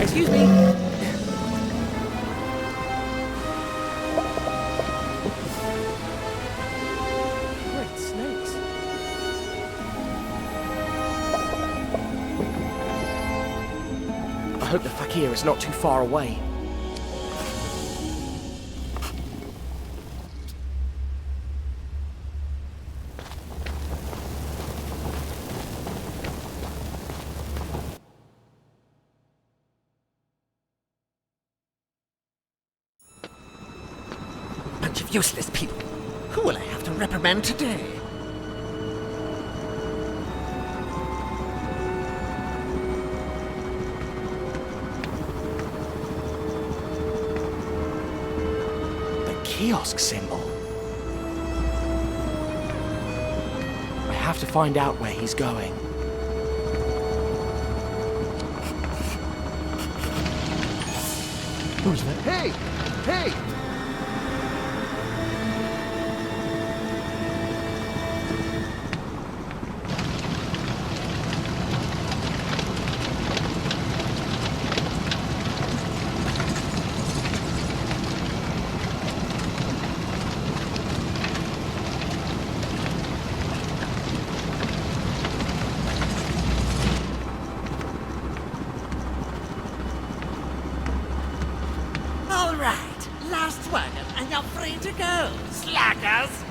Excuse me. Great snakes. I hope the fakir is not too far away. Bunch of useless people. Who will I have to reprimand today? The kiosk symbol. I have to find out where he's going. Who's that? Hey! Hey! All right, last wagon, and you're free to go, slackers!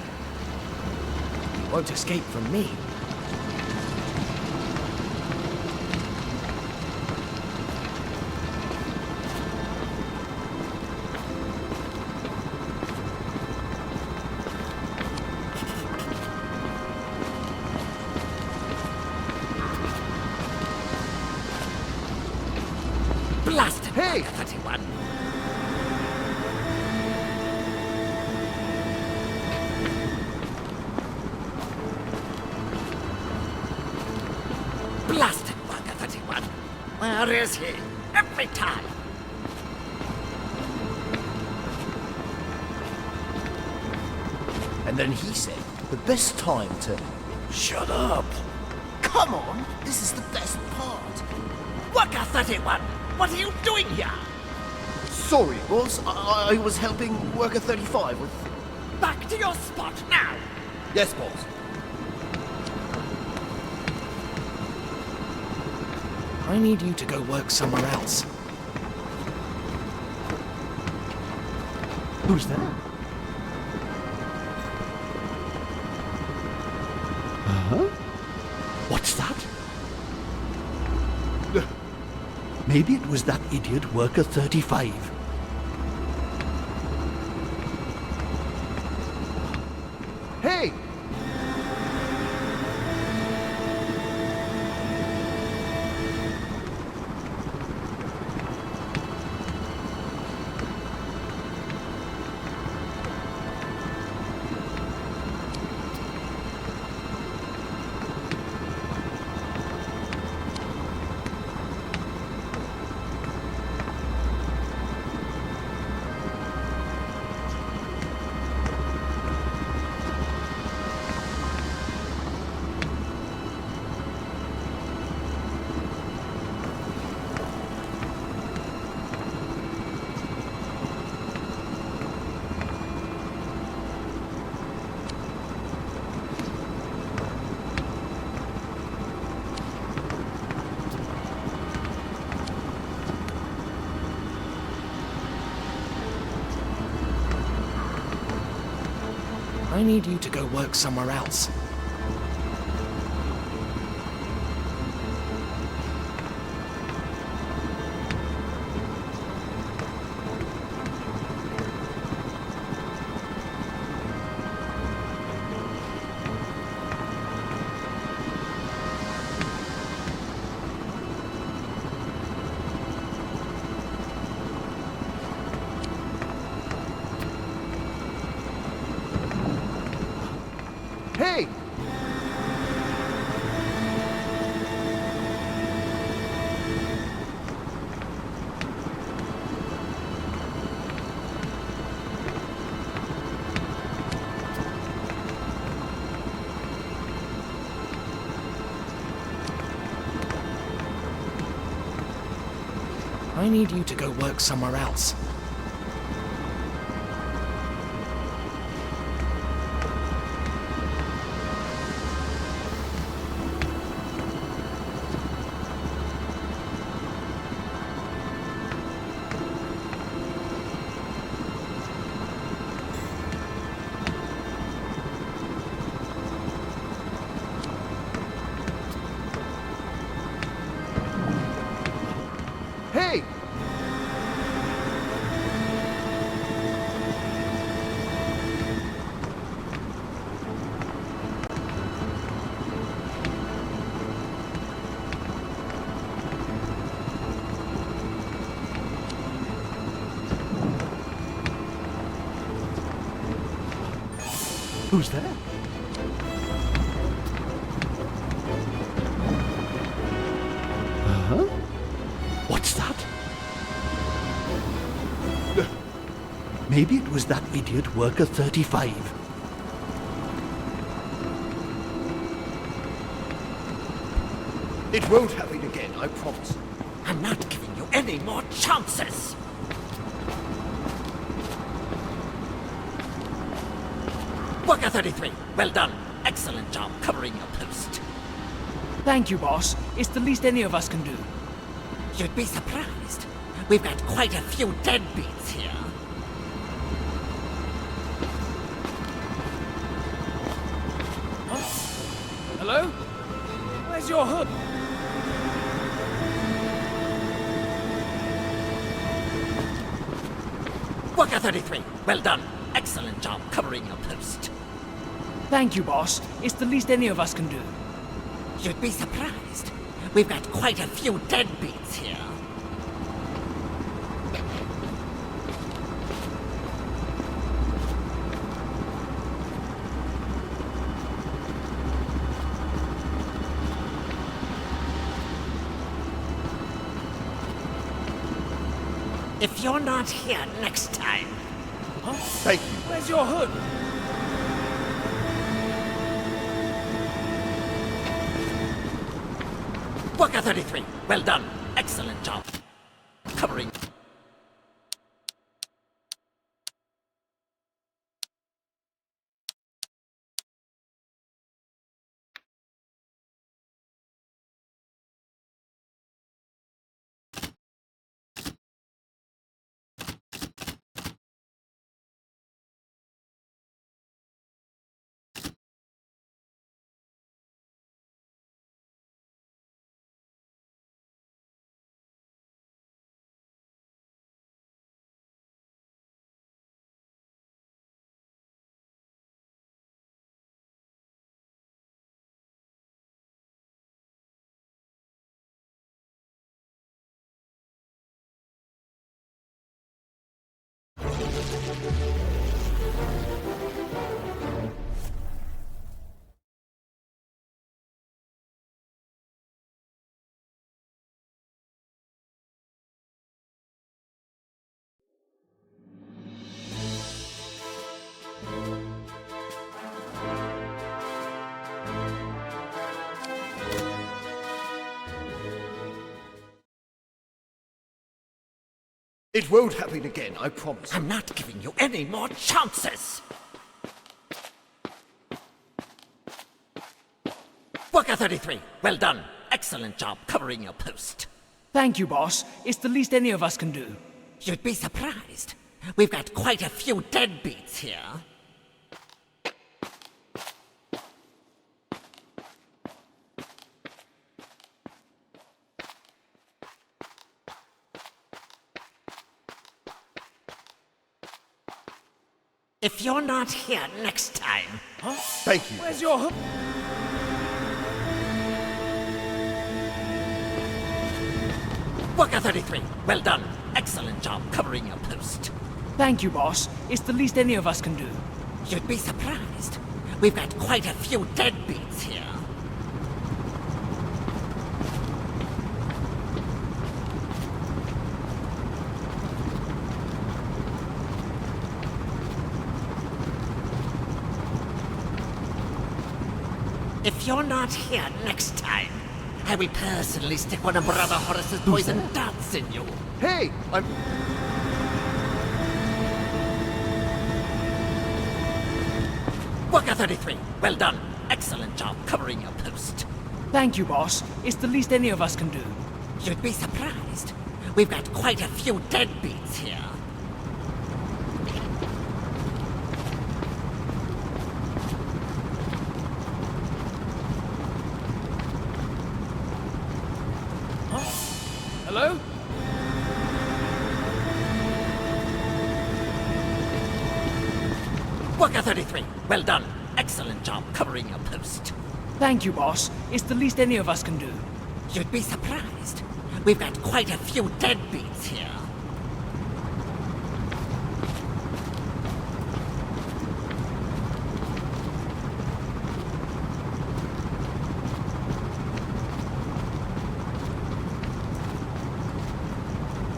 You won't escape from me. Blasted! Hey! 31. Blasted bugger 31. Where is he? Every time. And then he said, the best time to... Shut up! Come on, this is the best part. Worker 31, what are you doing here? Sorry, boss. I was helping Worker 35 with... Back to your spot now! Yes, boss. I need you to go work somewhere else. Who's there? Huh? What's that? Maybe it was that idiot worker 35. Hey! I need you to go work somewhere else. Hey! I need you to go work somewhere else. Hey! Who's there? Huh? What's that? Maybe it was that idiot worker 35. It won't happen again, I promise. I'm not giving you any more chances! Worker 33, well done. Excellent job covering your post. Thank you, boss. It's the least any of us can do. You'd be surprised. We've got quite a few deadbeats here. Hello? Where's your hood? Worker 33, well done. Excellent job covering your post. Thank you, boss. It's the least any of us can do. You'd be surprised. We've got quite a few deadbeats here. If you're not here next time... Huh? Thank you. Where's your hood? Worker 33, well done. Excellent job. Covering... It won't happen again, I promise. I'm not giving you any more chances! Worker 33, well done. Excellent job covering your post. Thank you, boss. It's the least any of us can do. You'd be surprised. We've got quite a few deadbeats here. If you're not here next time... Huh? Thank you. Where's your hook? Worker 33, well done. Excellent job covering your post. Thank you, boss. It's the least any of us can do. You'd be surprised. We've got quite a few deadbeats here. If you're not here next time, I will personally stick one of Brother Horace's poison darts in you. Hey, I'm... Worker 33, well done. Excellent job covering your post. Thank you, boss. It's the least any of us can do. You'd be surprised. We've got quite a few deadbeats here. Hello? Worker 33, well done. Excellent job covering your post. Thank you, boss. It's the least any of us can do. You'd be surprised. We've got quite a few deadbeats here.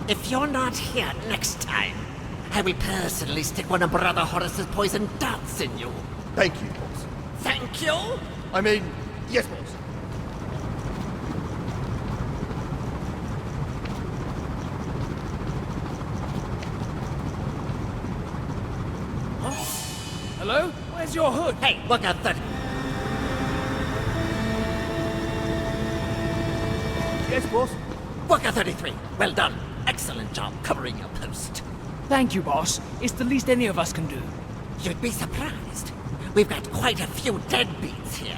If you're not here next time, I will personally stick one of Brother Horace's poison darts in you. Thank you, boss. Thank you? I mean, yes, boss. Hello? Where's your hood? Hey, Worker 30. Yes, boss. Worker 33, well done. Excellent job covering your post. Thank you, boss. It's the least any of us can do. You'd be surprised. We've got quite a few deadbeats here.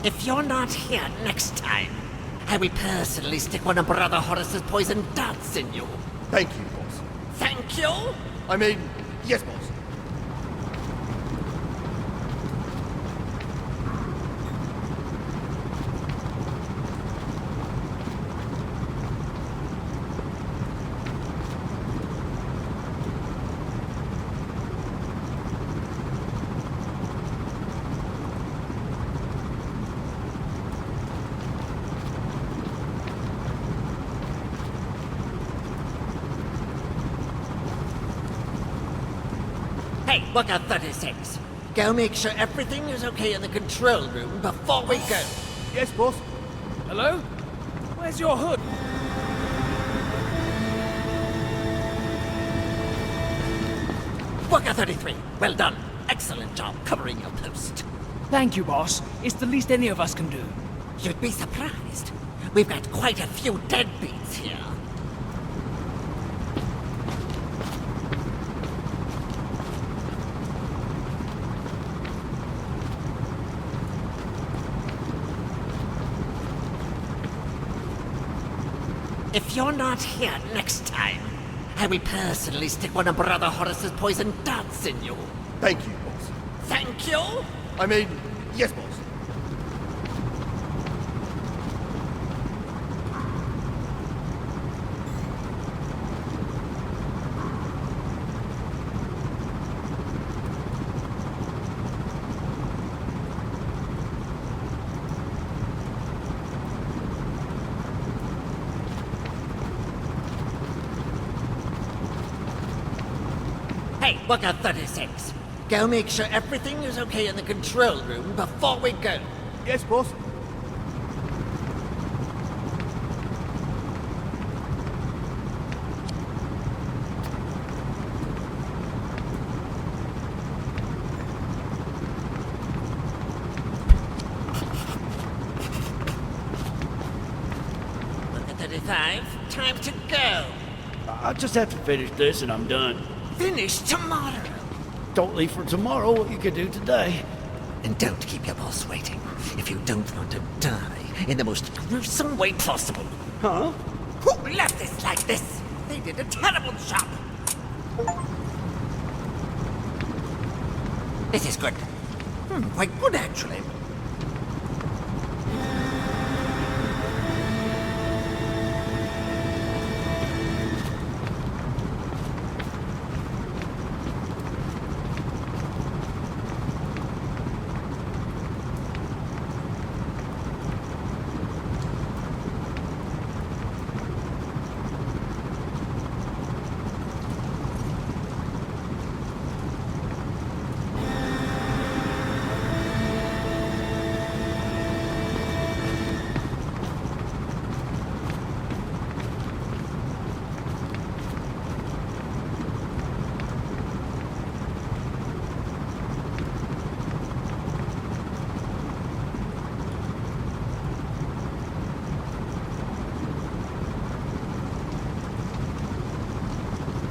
If you're not here next time, I will personally stick one of Brother Horace's poison darts in you. Thank you, boss. Thank you? I mean, yes, boss. Hey, Worker 36. Go make sure everything is okay in the control room before we go. Yes, boss. Hello? Where's your hood? Worker 33, well done. Excellent job covering your post. Thank you, boss. It's the least any of us can do. You'd be surprised. We've got quite a few deadbeats here. If you're not here next time, I will personally stick one of Brother Horace's poison darts in you. Thank you, boss. Thank you? I mean, yes, boss. Hey, Worker 36. Go make sure everything is okay in the control room before we go. Yes, boss. Worker 35, time to go. I just have to finish this and I'm done. Finish tomorrow. Don't leave for tomorrow what you could do today. And don't keep your boss waiting if you don't want to die in the most gruesome way possible. Huh? Who left this like this? They did a terrible job. This is good. Quite good, actually.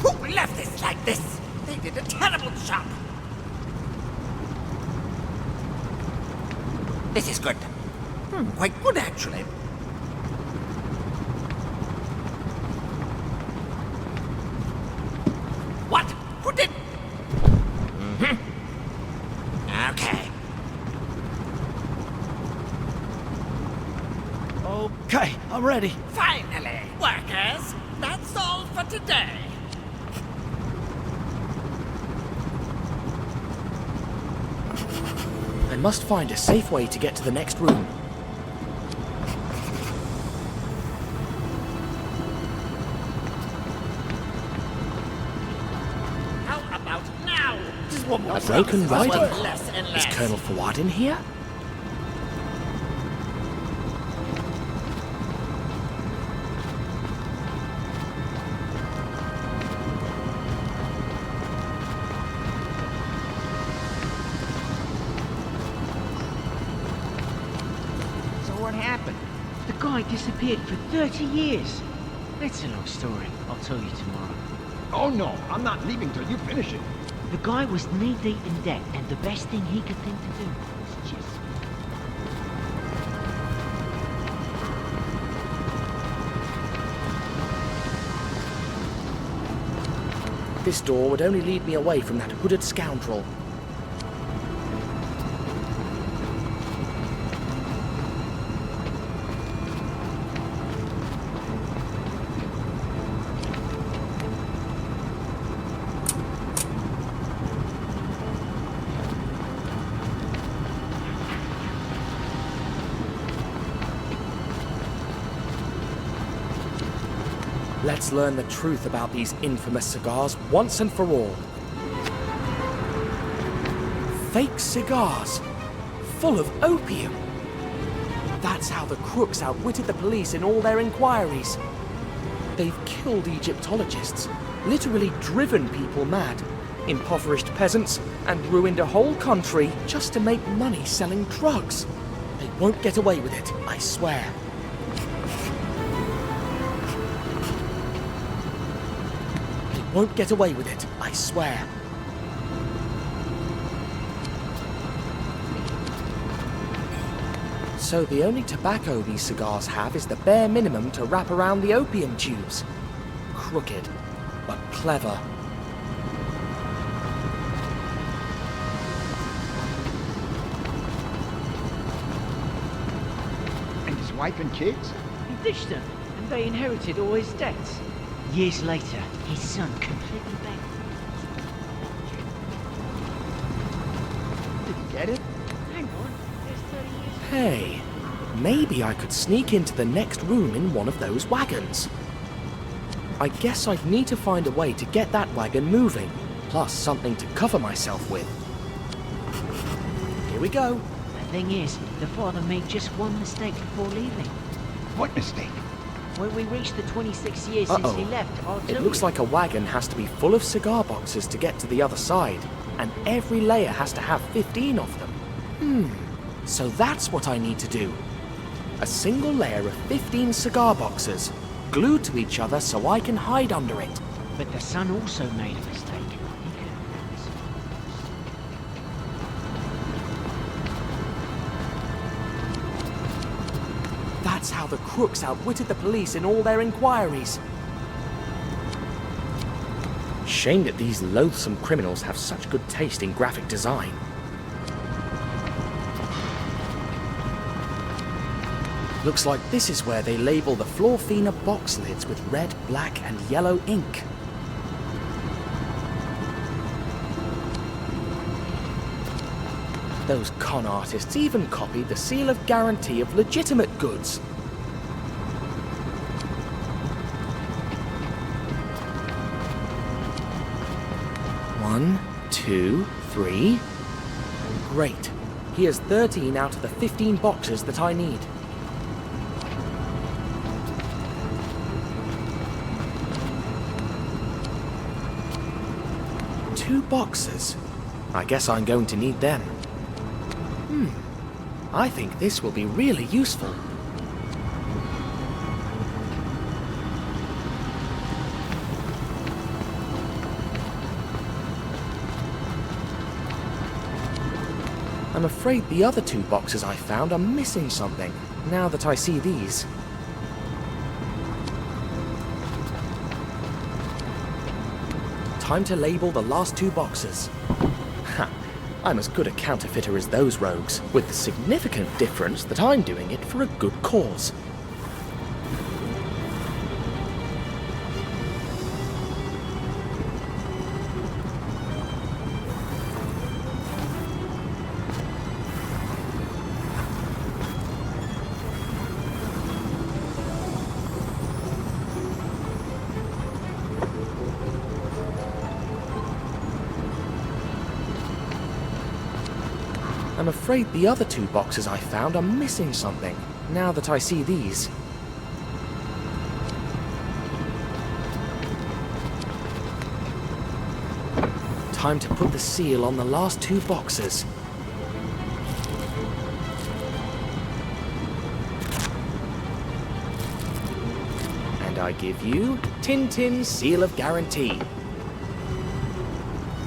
Who left this like this? They did a terrible job. This is good. Quite good, actually. What? Who did? Okay. Okay, I'm ready. Finally, workers. That's all for today. I must find a safe way to get to the next room. How about now? Just one more. A broken riding hood. Less and Is less. Colonel Fawad in here? What happened? The guy disappeared for 30 years. That's a long story. I'll tell you tomorrow. Oh no, I'm not leaving till you finish it. The guy was knee-deep in debt, and the best thing he could think to do was just... This door would only lead me away from that hooded scoundrel. Let's learn the truth about these infamous cigars once and for all. Fake cigars, full of opium. That's how the crooks outwitted the police in all their inquiries. They've killed Egyptologists, literally driven people mad, impoverished peasants, and ruined a whole country just to make money selling drugs. They won't get away with it, I swear. Won't get away with it, I swear. So the only tobacco these cigars have is the bare minimum to wrap around the opium tubes. Crooked, but clever. And his wife and kids? He ditched them, and they inherited all his debts. Years later, his son completely bankrupt. Did he get it? Hang on, there's 30 years... Hey, maybe I could sneak into the next room in one of those wagons. I guess I'd need to find a way to get that wagon moving. plus something to cover myself with. Here we go. The thing is, the father made just one mistake before leaving. What mistake? When we reach the 26 years since he left, I'll tell It looks you. like a wagon has to be full of cigar boxes to get to the other side, and every layer has to have 15 of them. So that's what I need to do. A single layer of 15 cigar boxes, glued to each other so I can hide under it. But the son also made a mistake. That's how the crooks outwitted the police in all their inquiries. Shame that these loathsome criminals have such good taste in graphic design. Looks like this is where they label the Florfina box lids with red, black, and yellow ink. Those con artists even copied the seal of guarantee of legitimate goods. One, two, three. Great. Here's 13 out of the 15 boxes that I need. Two boxes. I guess I'm going to need them. I think this will be really useful. I'm afraid the other two boxes I found are missing something, now that I see these. Time to label the last two boxes. Ha! I'm as good a counterfeiter as those rogues, with the significant difference that I'm doing it for a good cause. I'm afraid the other two boxes I found are missing something, now that I see these. Time to put the seal on the last two boxes. And I give you Tintin Seal of Guarantee.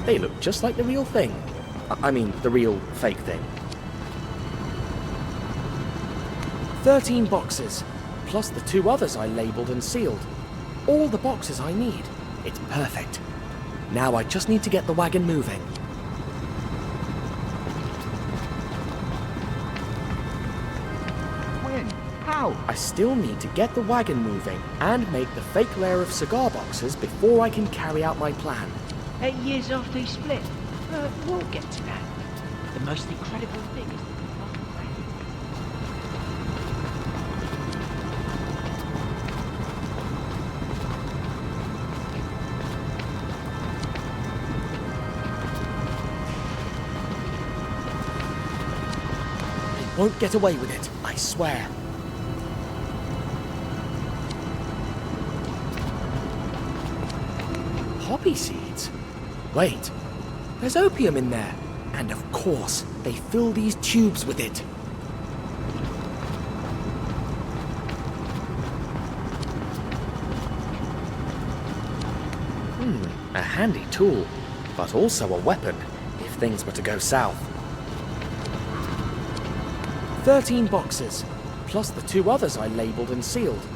They look just like the real thing. I mean, the real fake thing. 13 boxes, plus the two others I labelled and sealed. All the boxes I need. It's perfect. Now I just need to get the wagon moving. When? How? I still need to get the wagon moving and make the fake layer of cigar boxes before I can carry out my plan. 8 years after he split. We'll get to that. The most incredible thing is They won't get away with it, I swear. Poppy seeds? Wait. There's opium in there. And of course, they fill these tubes with it. A handy tool, but also a weapon, if things were to go south. 13 boxes, plus the two others I labelled and sealed.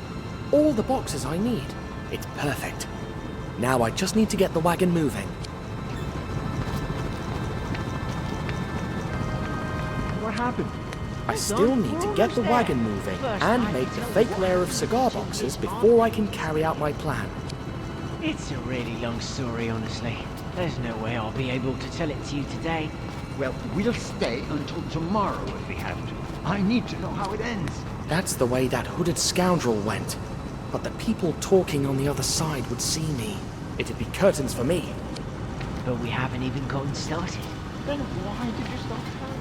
All the boxes I need. It's perfect. Now I just need to get the wagon moving. What happened? I still need to get the wagon moving and make the fake layer of cigar boxes before I can carry out my plan. It's a really long story, honestly. There's no way I'll be able to tell it to you today. Well, we'll stay until tomorrow if we have to. I need to know how it ends. That's the way that hooded scoundrel went. But the people talking on the other side would see me. It'd be curtains for me. But we haven't even gotten started. Then why did you start trying?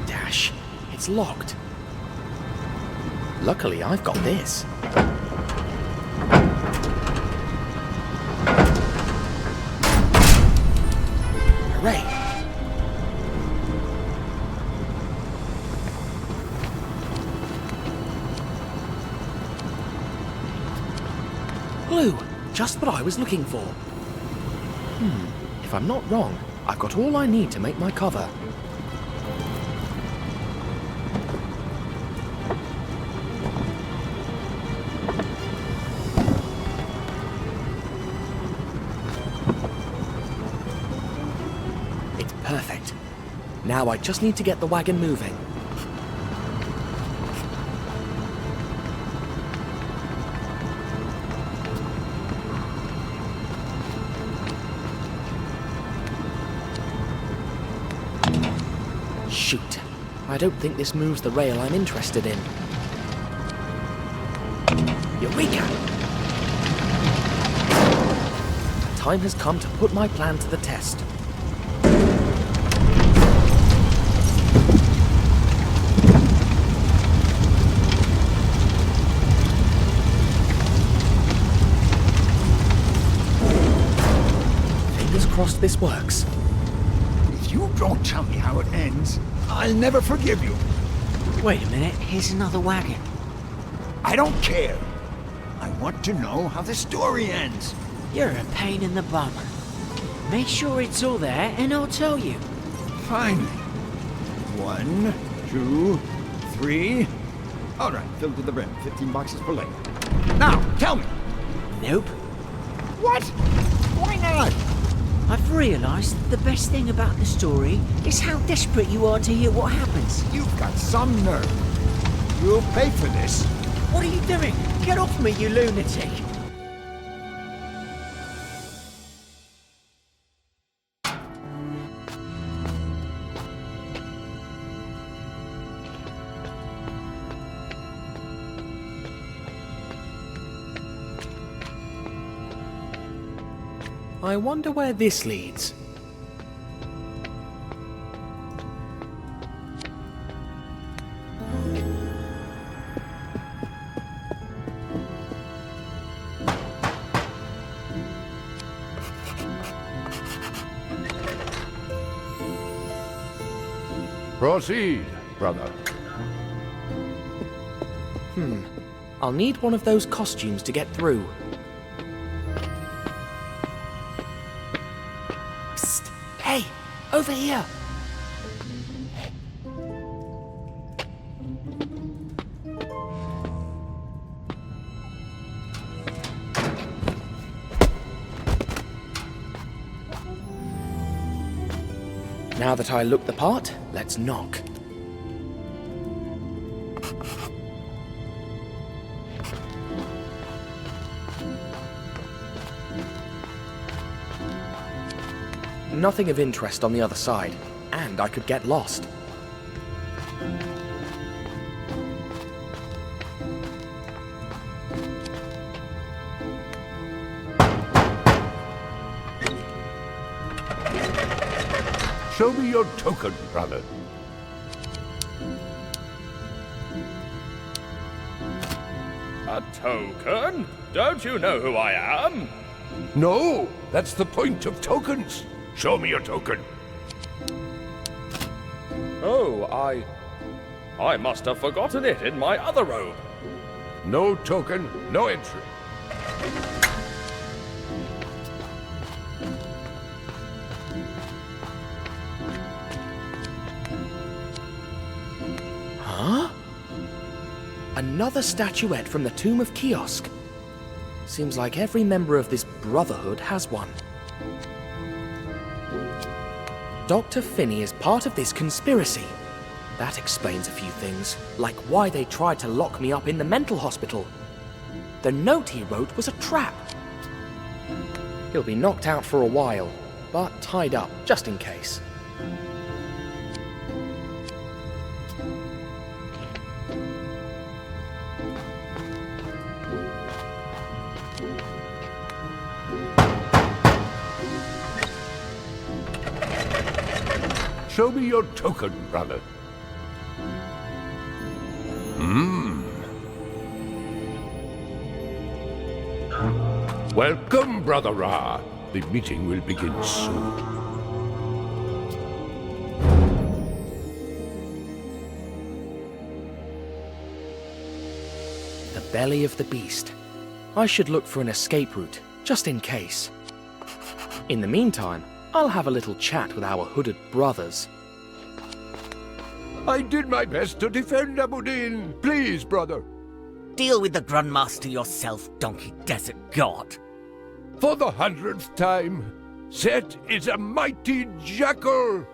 Dash, it's locked. Luckily, I've got this. Hooray! Blue, just what I was looking for. If I'm not wrong, I've got all I need to make my cover. It's perfect. Now I just need to get the wagon moving. Shoot. I don't think this moves the rail I'm interested in. Eureka! The time has come to put my plan to the test. Fingers crossed this works. If you don't tell me how it ends, I'll never forgive you. Wait a minute, here's another wagon. I don't care. I want to know how the story ends. You're a pain in the bum. Make sure it's all there and I'll tell you. Finally. 1, 2, 3. All right, filled to the brim. 15 boxes per leg. Now, tell me. Nope. What? Why not? I've realised that the best thing about the story is how desperate you are to hear what happens. You've got some nerve. You'll pay for this. What are you doing? Get off me, you lunatic! I wonder where this leads. Proceed, brother. I'll need one of those costumes to get through. Psst! Hey! Over here! Now that I look the part, let's knock. Nothing of interest on the other side, and I could get lost. Show me your token, brother. A token? Don't you know who I am? No, that's the point of tokens. Show me your token. Oh, I must have forgotten it in my other robe. No token, no entry. Huh? Another statuette from the Tomb of Kiosk. Seems like every member of this brotherhood has one. Dr. Finney is part of this conspiracy. That explains a few things, like why they tried to lock me up in the mental hospital. The note he wrote was a trap. He'll be knocked out for a while, but tied up, just in case. Show me your token, brother. Welcome, Brother Ra. The meeting will begin soon. The belly of the beast. I should look for an escape route, just in case. In the meantime, I'll have a little chat with our hooded brothers. I did my best to defend Abudin. Please, brother. Deal with the Grandmaster yourself, donkey desert god. For the 100th time, Set is a mighty jackal,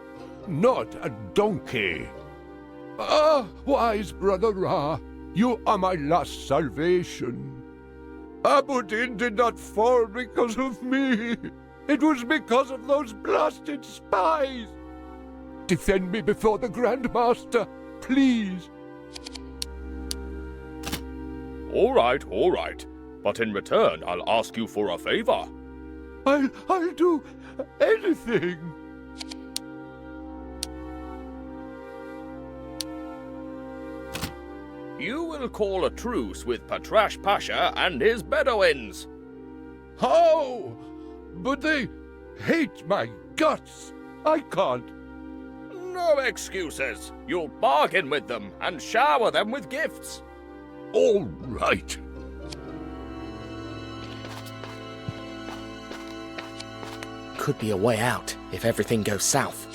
not a donkey. Ah, wise Brother Ra, you are my last salvation. Abudin did not fall because of me. It was because of those blasted spies. Defend me before the Grandmaster, please. All right. But in return, I'll ask you for a favor. I'll do anything. You will call a truce with Patrash Pasha and his Bedouins. How? But they hate my guts. I can't. No excuses. You'll bargain with them and shower them with gifts. All right. Could be a way out if everything goes south.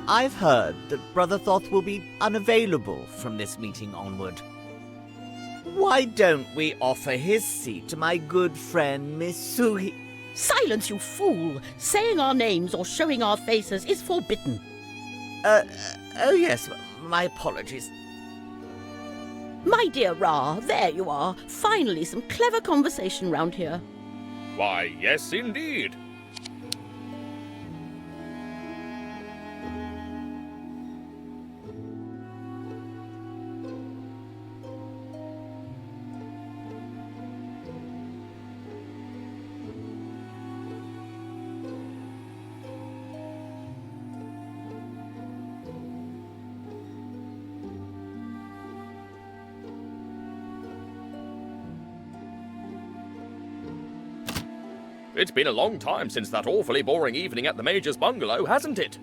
I've heard that Brother Thoth will be unavailable from this meeting onward. Why don't we offer his seat to my good friend Miss Suhi? Silence, you fool! Saying our names or showing our faces is forbidden. Oh yes, my apologies. My dear Ra, there you are. Finally some clever conversation round here. Why, yes, indeed. It's been a long time since that awfully boring evening at the Major's bungalow, hasn't it?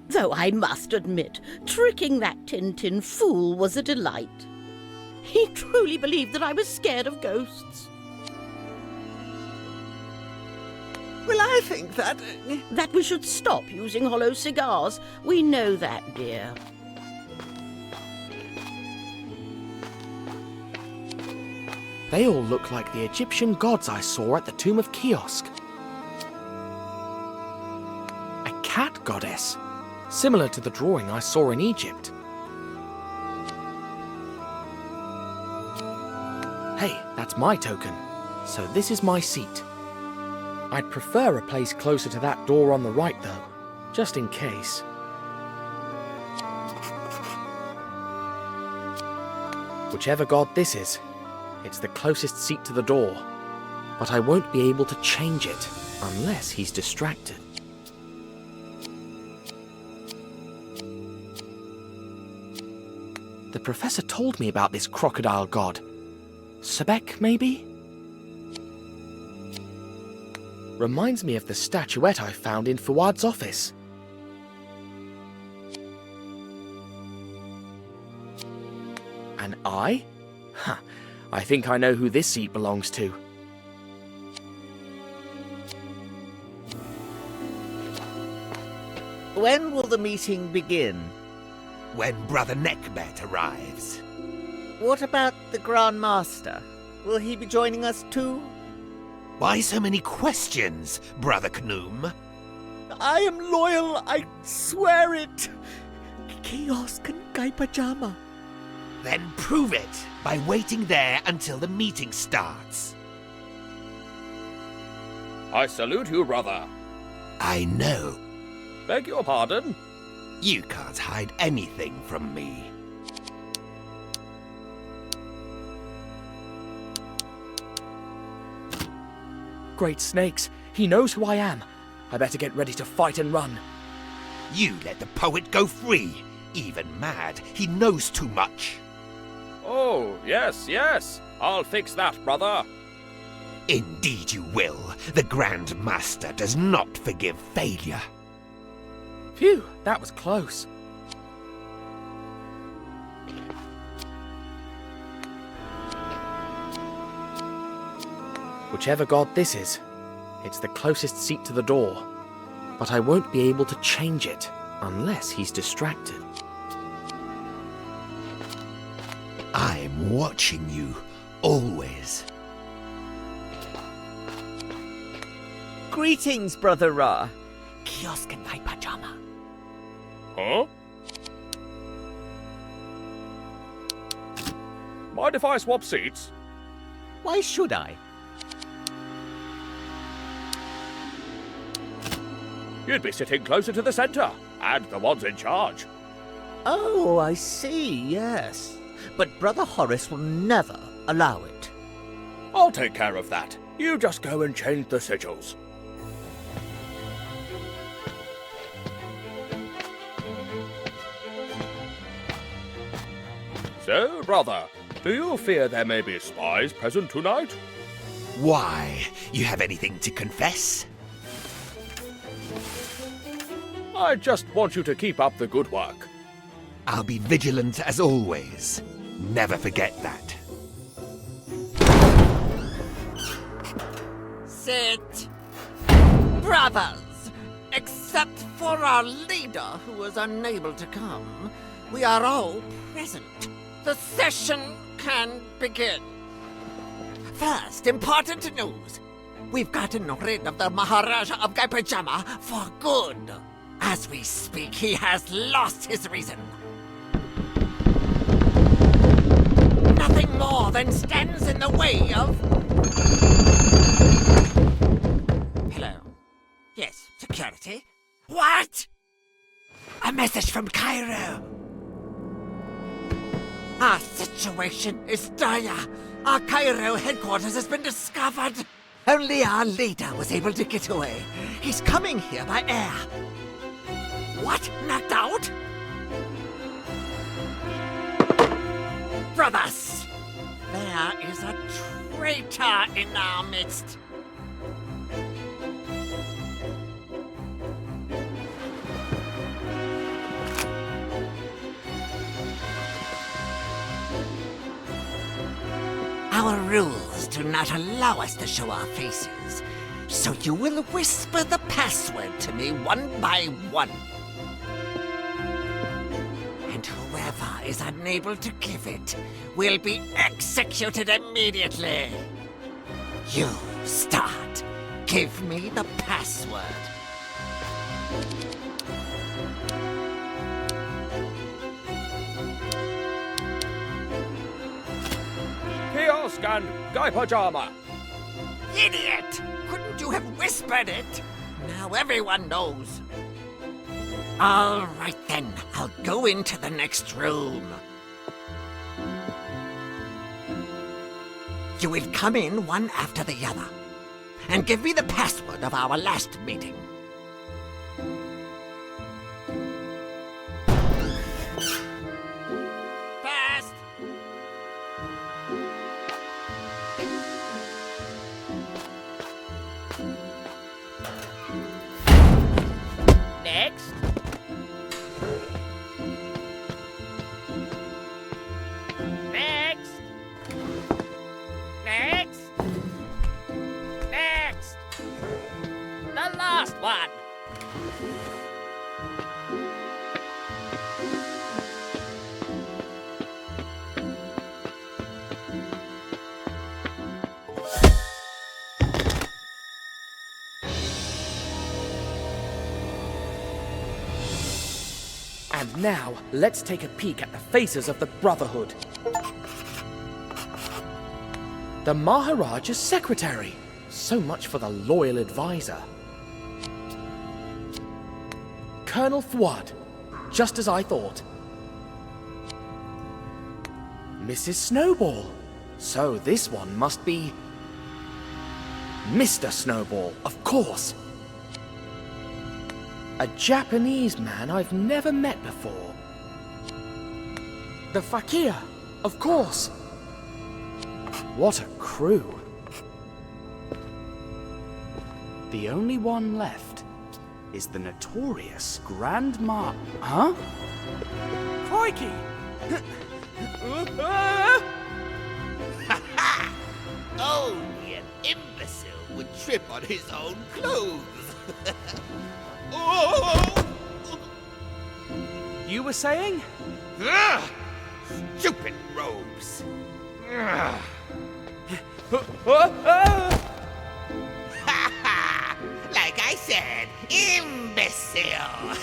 Though I must admit, tricking that Tintin fool was a delight. He truly believed that I was scared of ghosts. Well, I think that... That we should stop using hollow cigars. We know that, dear. They all look like the Egyptian gods I saw at the tomb of Kiosk. A cat goddess, similar to the drawing I saw in Egypt. Hey, that's my token, so this is my seat. I'd prefer a place closer to that door on the right, though, just in case. Whichever god this is, it's the closest seat to the door, but I won't be able to change it unless he's distracted. The professor told me about this crocodile god. Sebek, maybe? Reminds me of the statuette I found in Fuad's office. An eye? Huh. I think I know who this seat belongs to. When will the meeting begin? When Brother Neckbat arrives. What about the Grand Master? Will he be joining us too? Why so many questions, Brother Knoom? I am loyal, I swear it. kiosk and Guy Pajama. Then prove it by waiting there until the meeting starts. I salute you, brother. I know. Beg your pardon? You can't hide anything from me. Great snakes, he knows who I am. I better get ready to fight and run. You let the poet go free. Even mad, he knows too much. Oh, yes, yes. I'll fix that, brother. Indeed you will. The Grand Master does not forgive failure. Phew, that was close. Whichever god this is, it's the closest seat to the door. But I won't be able to change it unless he's distracted. I'm watching you, always. Greetings, Brother Ra. Kiosk in my pajama. Huh? Mind if I swap seats? Why should I? You'd be sitting closer to the center, and the ones in charge. Oh, I see, yes. But Brother Horace will never allow it. I'll take care of that. You just go and change the sigils. So, brother, do you fear there may be spies present tonight? Why? You have anything to confess? I just want you to keep up the good work. I'll be vigilant as always. Never forget that. Sit. Brothers, except for our leader who was unable to come, we are all present. The session can begin. First, important news. We've gotten rid of the Maharaja of Guy Pajama for good. As we speak, he has lost his reason. Nothing more than stands in the way of... Hello? Yes, security? What? A message from Cairo. Our situation is dire. Our Cairo headquarters has been discovered. Only our leader was able to get away. He's coming here by air. What? Knocked out? Brothers, there is a traitor in our midst. Our rules do not allow us to show our faces, so you will whisper the password to me one by one. And whoever is unable to give it will be executed immediately. You start. Give me the password. Kiosk and Guy Pajama. Idiot! Couldn't you have whispered it? Now everyone knows. All right then, I'll go into the next room. You will come in one after the other, and give me the password of our last meeting. Fast! Next. Next. Next. Next. The last one. And now, let's take a peek at the faces of the Brotherhood. The Maharaja's secretary. So much for the loyal advisor. Colonel Fouad. Just as I thought. Mrs. Snowball. So this one must be... Mr. Snowball, of course. A Japanese man I've never met before. The Fakir, of course. What a crew. The only one left is the notorious Grandma... Huh? Crikey! Only an imbecile would trip on his own clothes. You were saying? Ugh! Stupid robes. Ugh. Like I said, imbecile.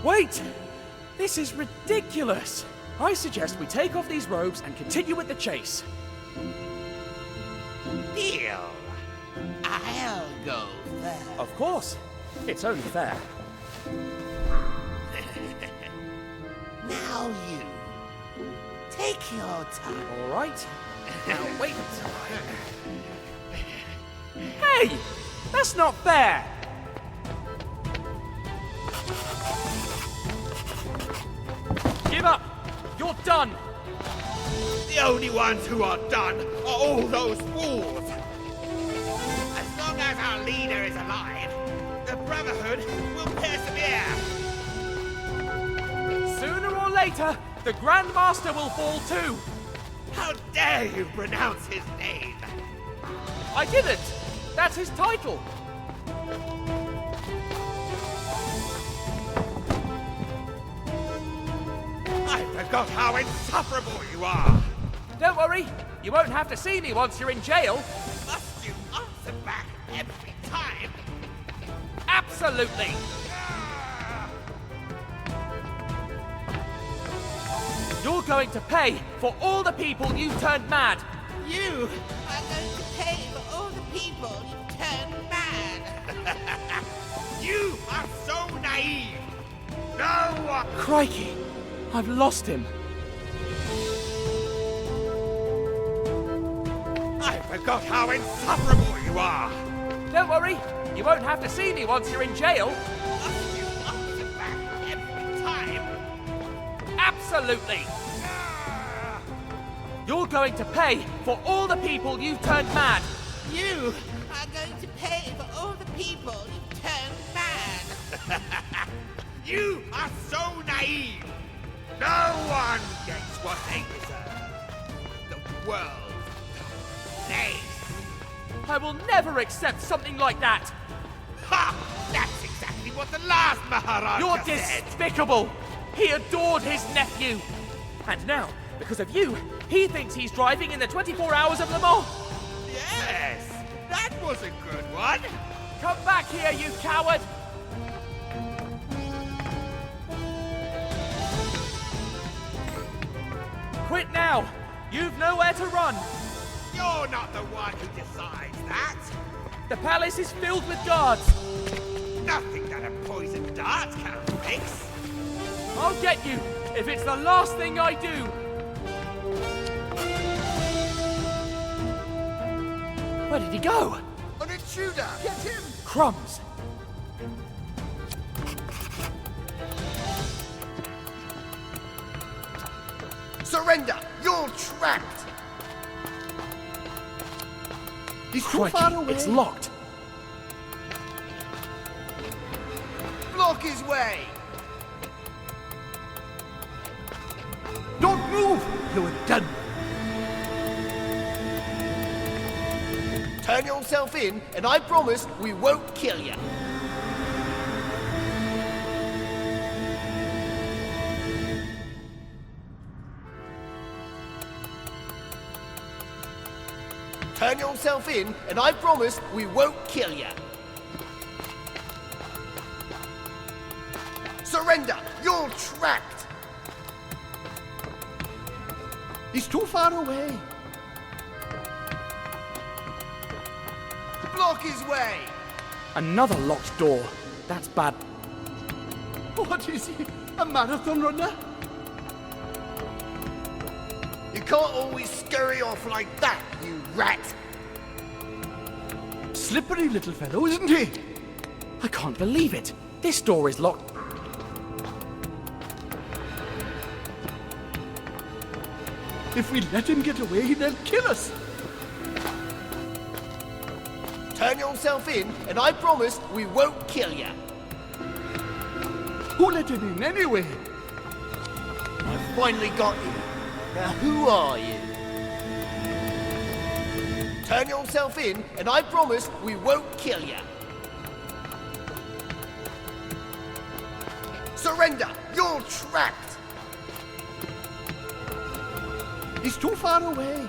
Wait! This is ridiculous! I suggest we take off these robes and continue with the chase. Deal. I'll go first. Of course. It's only fair. Now you. Take your time. All right. Now wait until I... Hey! That's not fair! Give up! You're done! The only ones who are done are all those fools! As long as our leader is alive, the Brotherhood will persevere! Sooner or later, the Grandmaster will fall too! How dare you pronounce his name? I didn't! That's his title! I forgot how insufferable you are! Don't worry, you won't have to see me once you're in jail. Must you answer back every time? Absolutely! You're going to pay for all the people you turned mad! You are going to pay for all the people you turned mad! You are so naive! No! Crikey! I've lost him! I forgot how insufferable you are! Don't worry, you won't have to see me once you're in jail. Must you answer back every time? Absolutely! You're going to pay for all the people you turned mad! You are going to pay for all the people you turned mad! You are so naive! No one gets what they deserve! The world needs. I will never accept something like that! Ha! That's exactly what the last Maharaja You're said! despicable! He adored his nephew! And now, because of you, he thinks he's driving in the 24 hours of Le Mans! Yes! That was a good one! Come back here, you coward! Quit now! You've nowhere to run! You're not the one who decides that! The palace is filled with guards! Nothing that a poisoned dart can't fix! I'll get you, if it's the last thing I do! Where did he go? An intruder! Get him! Crumbs! Surrender! You're trapped! He's too Crikey, far away. it's locked. Block his way! Don't move! You're done! Turn yourself in, and I promise we won't kill you. Turn yourself in, and I promise we won't kill you. Surrender! You're trapped! He's too far away. Block his way! Another locked door. That's bad. What is he? A marathon runner? You can't always scurry off like that, you rat! Slippery little fellow, isn't he? I can't believe it. This door is locked. If we let him get away, they'll kill us. Turn yourself in, and I promise we won't kill you. Who let him in anyway? I've finally got you. Now who are you? Turn yourself in, and I promise we won't kill you. Surrender! You're trapped! He's too far away.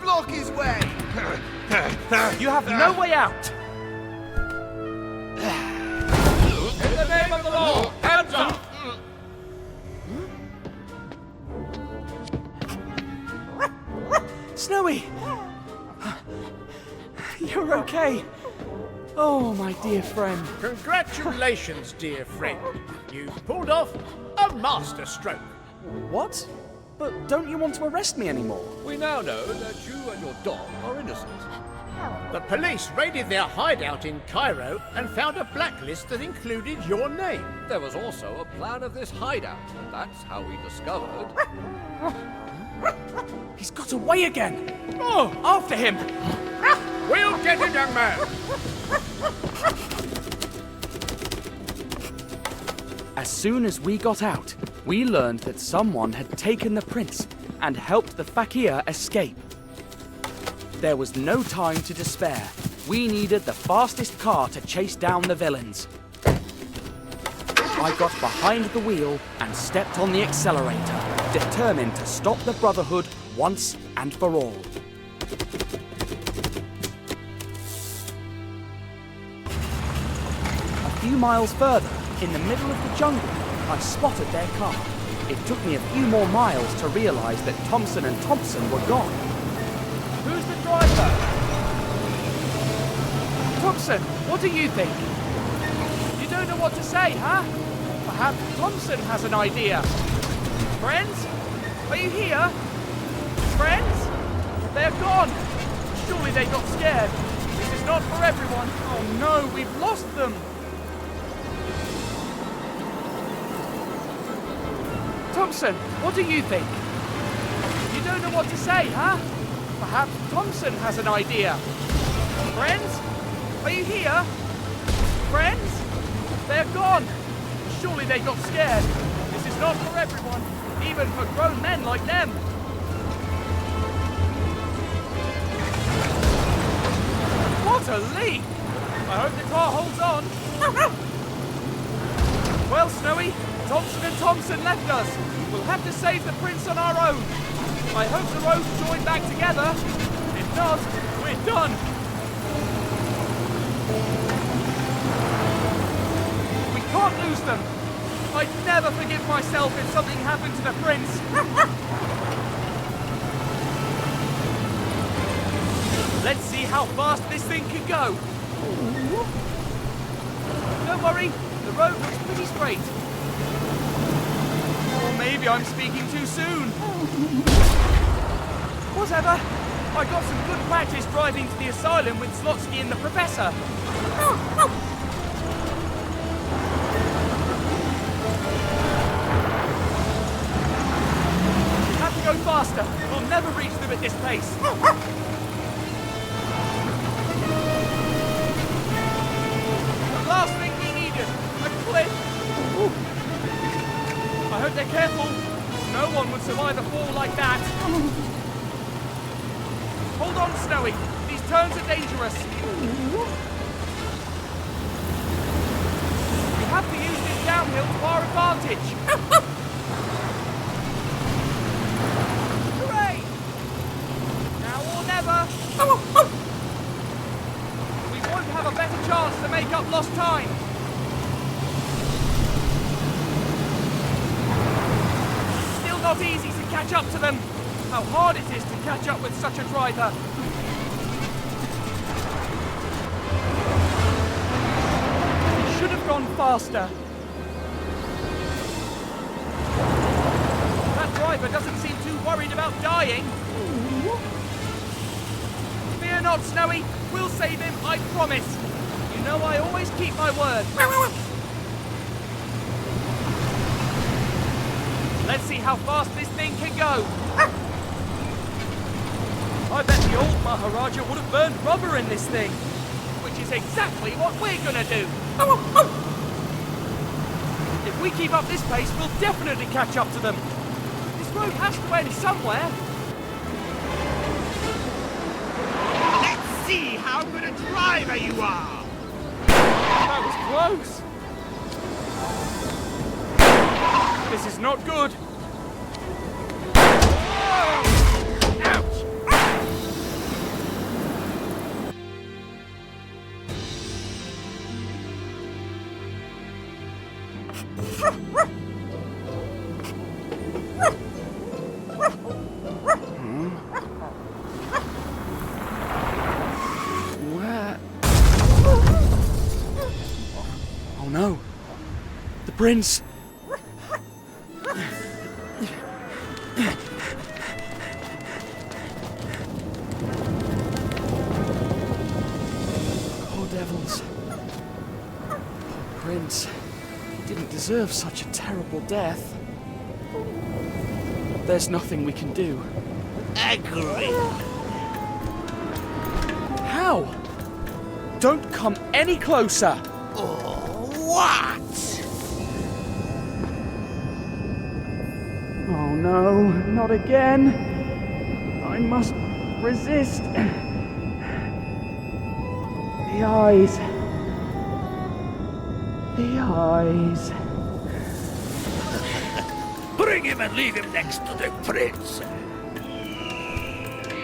Block his way! You have no way out! In the name of the law, hands up! Snowy! You're okay. Oh, my dear friend. Congratulations, dear friend. You've pulled off a masterstroke. What? But don't you want to arrest me anymore? We now know that you and your dog are innocent. The police raided their hideout in Cairo and found a blacklist that included your name. There was also a plan of this hideout. That's how we discovered... He's got away again! Oh, after him! We'll get him, young man! As soon as we got out, we learned that someone had taken the prince and helped the fakir escape. There was no time to despair. We needed the fastest car to chase down the villains. I got behind the wheel and stepped on the accelerator, determined to stop the Brotherhood once and for all. A few miles further, in the middle of the jungle, I spotted their car. It took me a few more miles to realize that Thompson and Thompson were gone. Who's the driver? Thompson, what do you think? You don't know what to say, huh? Perhaps Thompson has an idea. Friends? Are you here? Friends? They're gone. Surely they got scared. This is not for everyone. Oh no, we've lost them. Thompson, what do you think? You don't know what to say, huh? Perhaps Thompson has an idea. Friends? Are you here? Friends? They're gone. Surely they got scared. This is not for everyone, even for grown men like them. What a leap! I hope the car holds on. Well, Snowy, Thompson and Thompson left us. We'll have to save the prince on our own. I hope the roads join back together. If not, we're done. We can't lose them. I'd never forgive myself if something happened to the prince. Let's see how fast this thing can go. Don't worry, the road looks pretty straight. Or maybe I'm speaking too soon. Whatever. I got some good practice driving to the asylum with Slotsky and the professor. We have to go faster. We'll never reach them at this pace. The last thing we needed, a cliff. I hope they're careful. No one would survive a fall like that. Hold on, Snowy. These turns are dangerous. We have to use this downhill to our advantage. Hooray! Now or never. We won't have a better chance to make up lost time. Still not easy to catch up to them. How hard it is to catch up with such a driver. He should have gone faster. That driver doesn't seem too worried about dying. Fear not, Snowy. We'll save him, I promise. You know I always keep my word. Let's see how fast this thing can go. I bet the old Maharaja would have burned rubber in this thing. Which is exactly what we're gonna do. If we keep up this pace, we'll definitely catch up to them. This road has to end somewhere. Let's see how good a driver you are! That was close. This is not good. Ouch! Where? Oh no! The prince! Poor devils. Poor prince. He didn't deserve such a terrible death. There's nothing we can do. Agree. How? Don't come any closer! What? Oh no, not again. I must resist. The eyes. The eyes. Bring him and leave him next to the prince.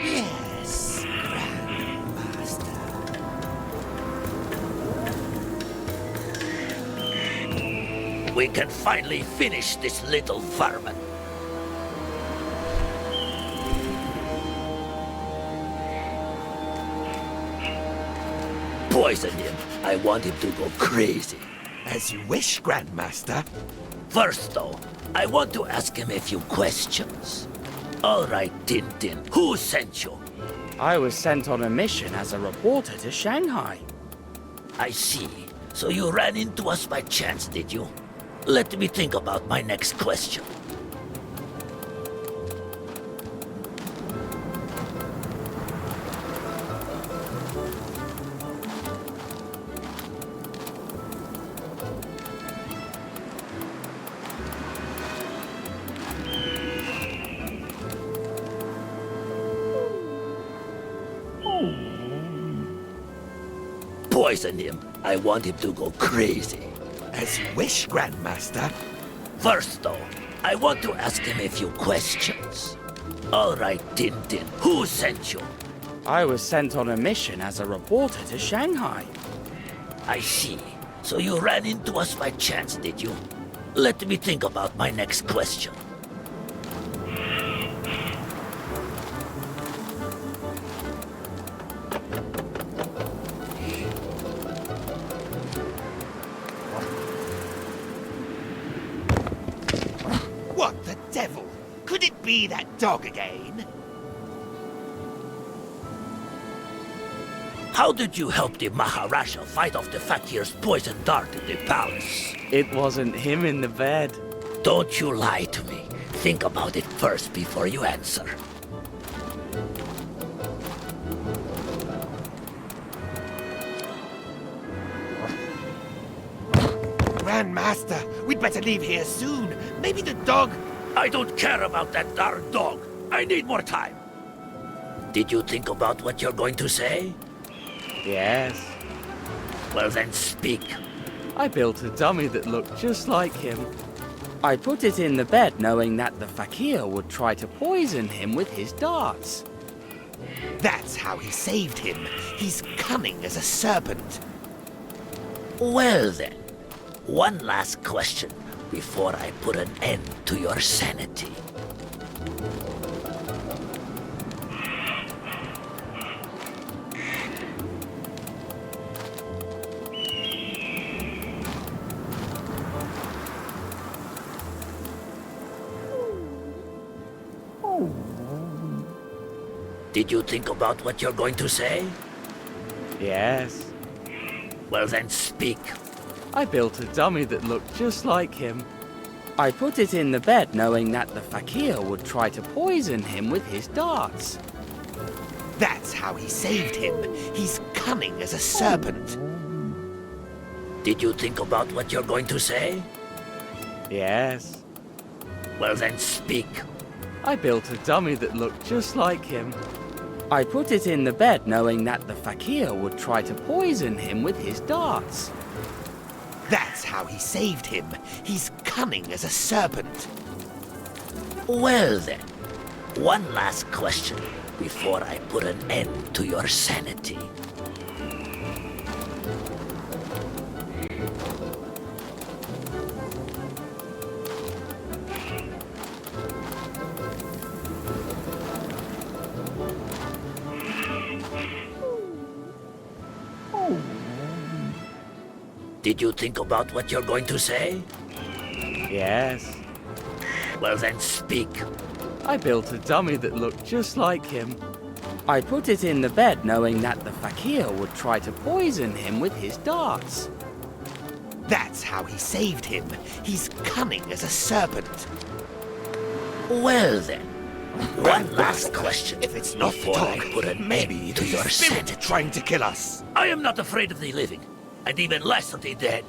Yes, Grandmaster. We can finally finish this little vermin. Poison him. I want him to go crazy. As you wish, Grandmaster. First, though, I want to ask him a few questions. All right, Tintin, who sent you? I was sent on a mission as a reporter to Shanghai. I see. So you ran into us by chance, did you? Let me think about my next question. Poison him. I want him to go crazy. As you wish, Grandmaster. First, though, I want to ask him a few questions. All right, Tintin, who sent you? I was sent on a mission as a reporter to Shanghai. I see. So you ran into us by chance, did you? Let me think about my next question. What the devil? Could it be that dog again? How did you help the Maharaja fight off the fakir's poison dart in the palace? It wasn't him in the bed. Don't you lie to me. Think about it first before you answer. Grandmaster, we'd better leave here soon. Maybe the dog... I don't care about that darn dog. I need more time. Did you think about what you're going to say? Yes. Well then, speak. I built a dummy that looked just like him. I put it in the bed knowing that the fakir would try to poison him with his darts. That's how he saved him. He's cunning as a serpent. Well then, one last question before I put an end to your sanity. Did you think about what you're going to say? Yes. Well then, speak. I built a dummy that looked just like him. I put it in the bed knowing that the fakir would try to poison him with his darts. That's how he saved him. He's cunning as a serpent. Did you think about what you're going to say? Yes. Well then, speak. I built a dummy that looked just like him. I put it in the bed knowing that the fakir would try to poison him with his darts. That's how he saved him. He's cunning as a serpent. Well then, one last question before I put an end to your sanity. Did you think about what you're going to say? Yes. Well then, speak. I built a dummy that looked just like him. I put it in the bed knowing that the fakir would try to poison him with his darts. That's how he saved him. He's cunning as a serpent. Well then, one last question. If it's not before talk, I put an maybe end it to is your a spirit sanity. trying to kill us. I am not afraid of the living, and even less of the dead.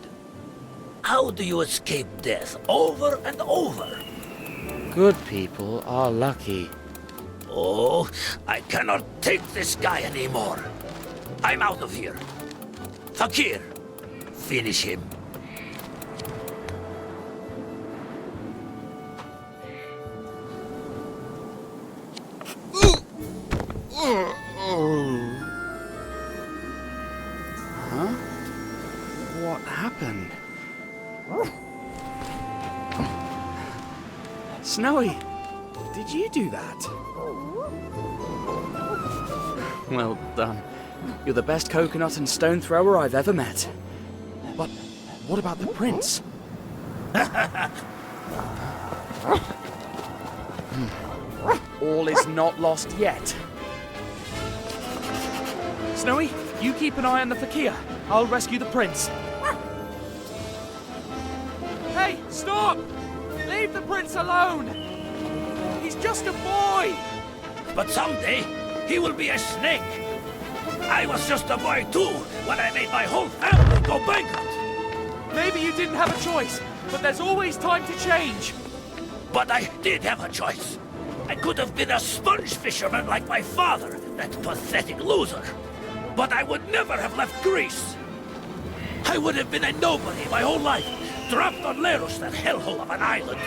How do you escape death over and over? Good people are lucky. Oh, I cannot take this guy anymore. I'm out of here. Fakir, finish him. Huh? What happened? Snowy, did you do that? Well done. You're the best coconut and stone thrower I've ever met. But what about the prince? All is not lost yet. Snowy, you keep an eye on the fakir. I'll rescue the prince. Hey, stop! Leave the prince alone! He's just a boy! But someday, he will be a snake. I was just a boy too when I made my whole family go bankrupt. Maybe you didn't have a choice, but there's always time to change. But I did have a choice. I could have been a sponge fisherman like my father, that pathetic loser. But I would never have left Greece. I would have been a nobody my whole life, trapped on Leros, that hellhole of an island.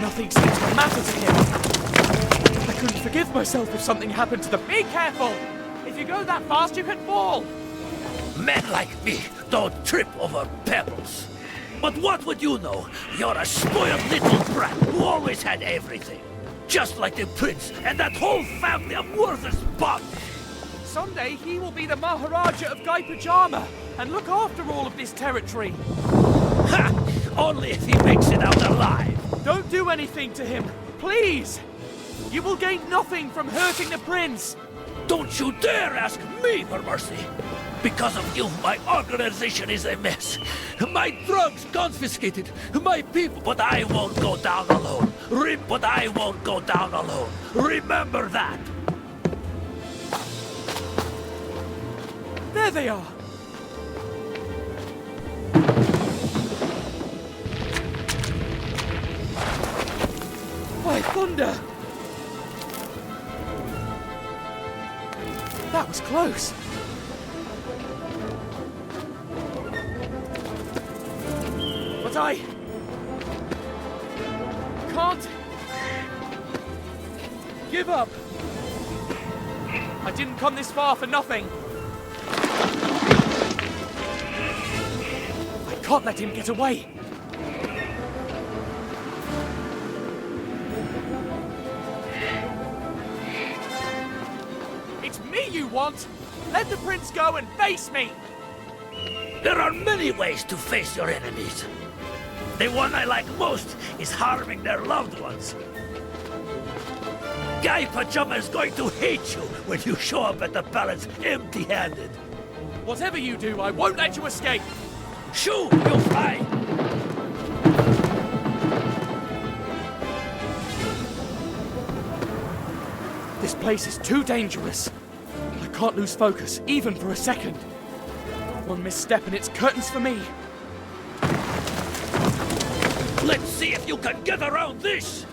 Nothing seems to matter to him. I couldn't forgive myself if something happened to them. Be careful! If you go that fast, you can fall! Men like me don't trip over pebbles. But what would you know? You're a spoiled little brat who always had everything. Just like the prince and that whole family of worthless bums. Someday he will be the Maharaja of Guy Pajama and look after all of this territory. Ha! Only if he makes it out alive. Don't do anything to him, please! You will gain nothing from hurting the prince. Don't you dare ask me for mercy. Because of you, my organization is a mess. My drugs confiscated. My people. But I won't go down alone. But I won't go down alone. Remember that. There they are. By thunder! That was close. But I can't give up. I didn't come this far for nothing. can't let him get away. It's me you want! Let the prince go and face me! There are many ways to face your enemies. The one I like most is harming their loved ones. Guy Pajama is going to hate you when you show up at the palace empty-handed. Whatever you do, I won't let you escape! Shoo! You'll fly! This place is too dangerous. I can't lose focus, even for a second. One misstep and it's curtains for me. Let's see if you can get around this!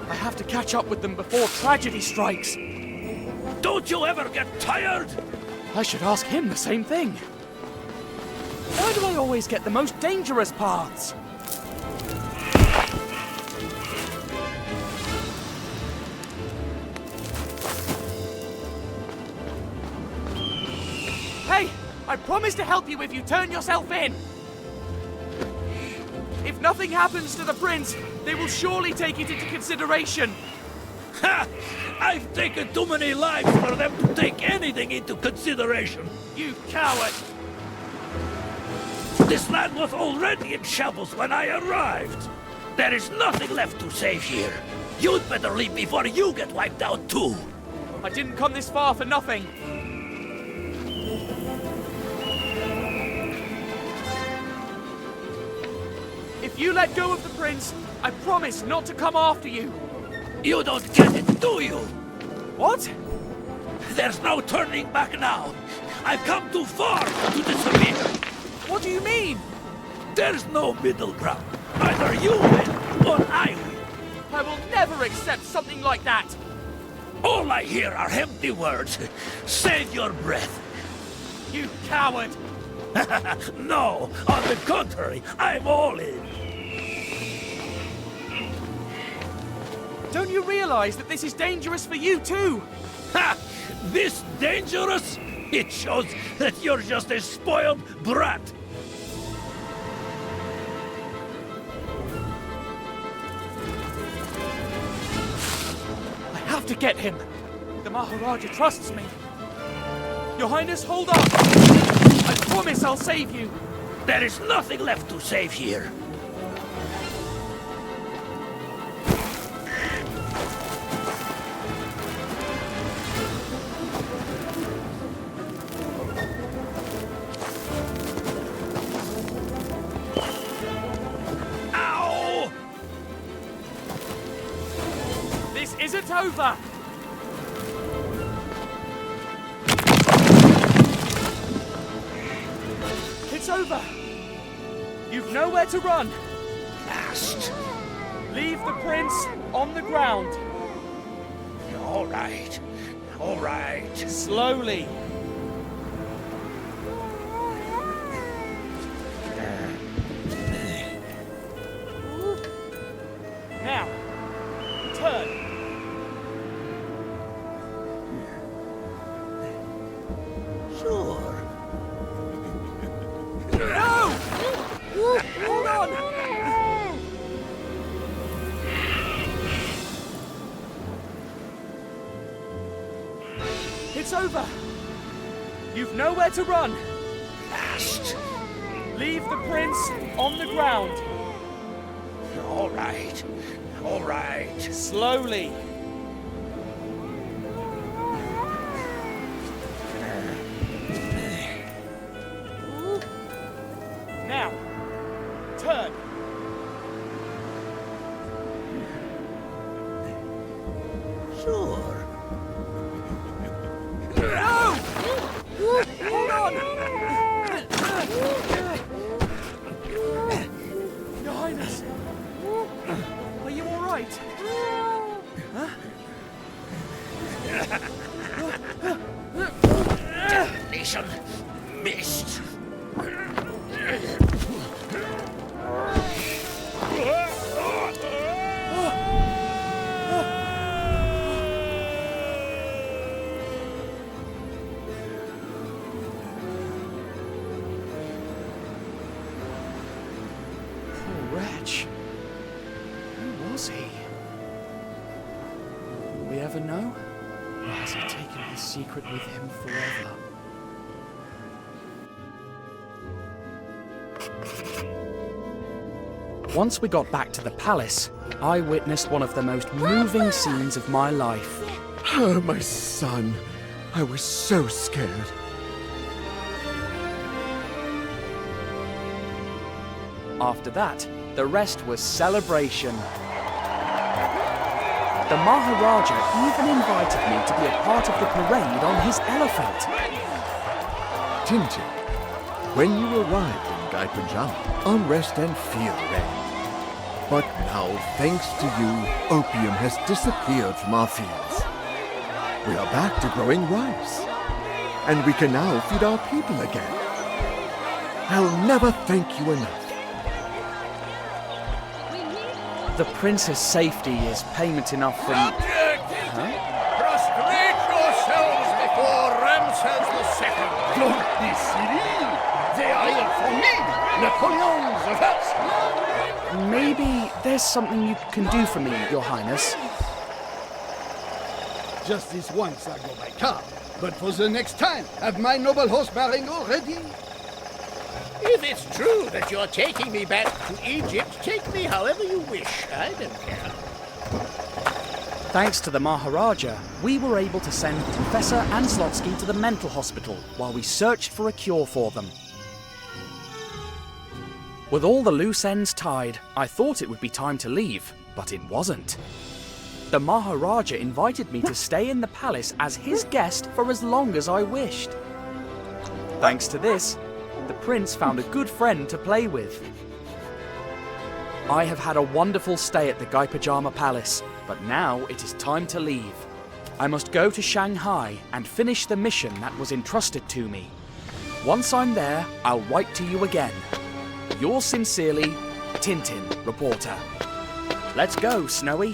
I have to catch up with them before tragedy strikes. Don't you ever get tired? I should ask him the same thing. Why do I always get the most dangerous paths? Hey! I promise to help you if you turn yourself in! If nothing happens to the prince, they will surely take it into consideration. Ha! I've taken too many lives for them to take anything into consideration. You coward! This land was already in shambles when I arrived. There is nothing left to save here. You'd better leave before you get wiped out too. I didn't come this far for nothing. If you let go of the prince, I promise not to come after you. You don't get it, do you? What? There's no turning back now. I've come too far to disappear. What do you mean? There's no middle ground. Either you win or I win. I will never accept something like that. All I hear are empty words. Save your breath. You coward! No, on the contrary, I'm all in. Don't you realize that this is dangerous for you too? Ha! This dangerous? It shows that you're just a spoiled brat. I have to get him. The Maharaja trusts me. Your Highness, hold on. I promise I'll save you. There is nothing left to save here. Ow! This isn't over. It's over. You've nowhere to run. Last. Leave the prince on the ground. All right. All right. Slowly. Now, turn. Sure. No! Hold on! It's over. You've nowhere to run. Last. Leave the prince on the ground. All right. All right. Slowly. Now, turn. Sure. No! Hold on! Your Highness, are you all right? Huh? Damnation. Missed. was he? Will we ever know? Or has he taken his secret with him forever? Once we got back to the palace, I witnessed one of the most moving scenes of my life. Oh, my son. I was so scared. After that, the rest was celebration. The Maharaja even invited me to be a part of the parade on his elephant. Tintin, when you arrived in Gaipajama, unrest and fear reigned. But now, thanks to you, opium has disappeared from our fields. We are back to growing rice, and we can now feed our people again. I'll never thank you enough. The prince's safety is payment enough for... Object! Prostrate yourselves before Ramses II. Don't be silly. They are here for me, Napoleon the First. Maybe there's something you can do for me, Your Highness. Just this once I go by car, but for the next time, have my noble horse Marengo ready. If it's true that you're taking me back to Egypt, take me however you wish. I don't care. Thanks to the Maharaja, we were able to send Professor and Slotsky to the mental hospital while we searched for a cure for them. With all the loose ends tied, I thought it would be time to leave, but it wasn't. The Maharaja invited me to stay in the palace as his guest for as long as I wished. Thanks to this, the prince found a good friend to play with. I have had a wonderful stay at the Gaipajama Palace, but now it is time to leave. I must go to Shanghai and finish the mission that was entrusted to me. Once I'm there, I'll write to you again. Yours sincerely, Tintin Reporter. Let's go, Snowy.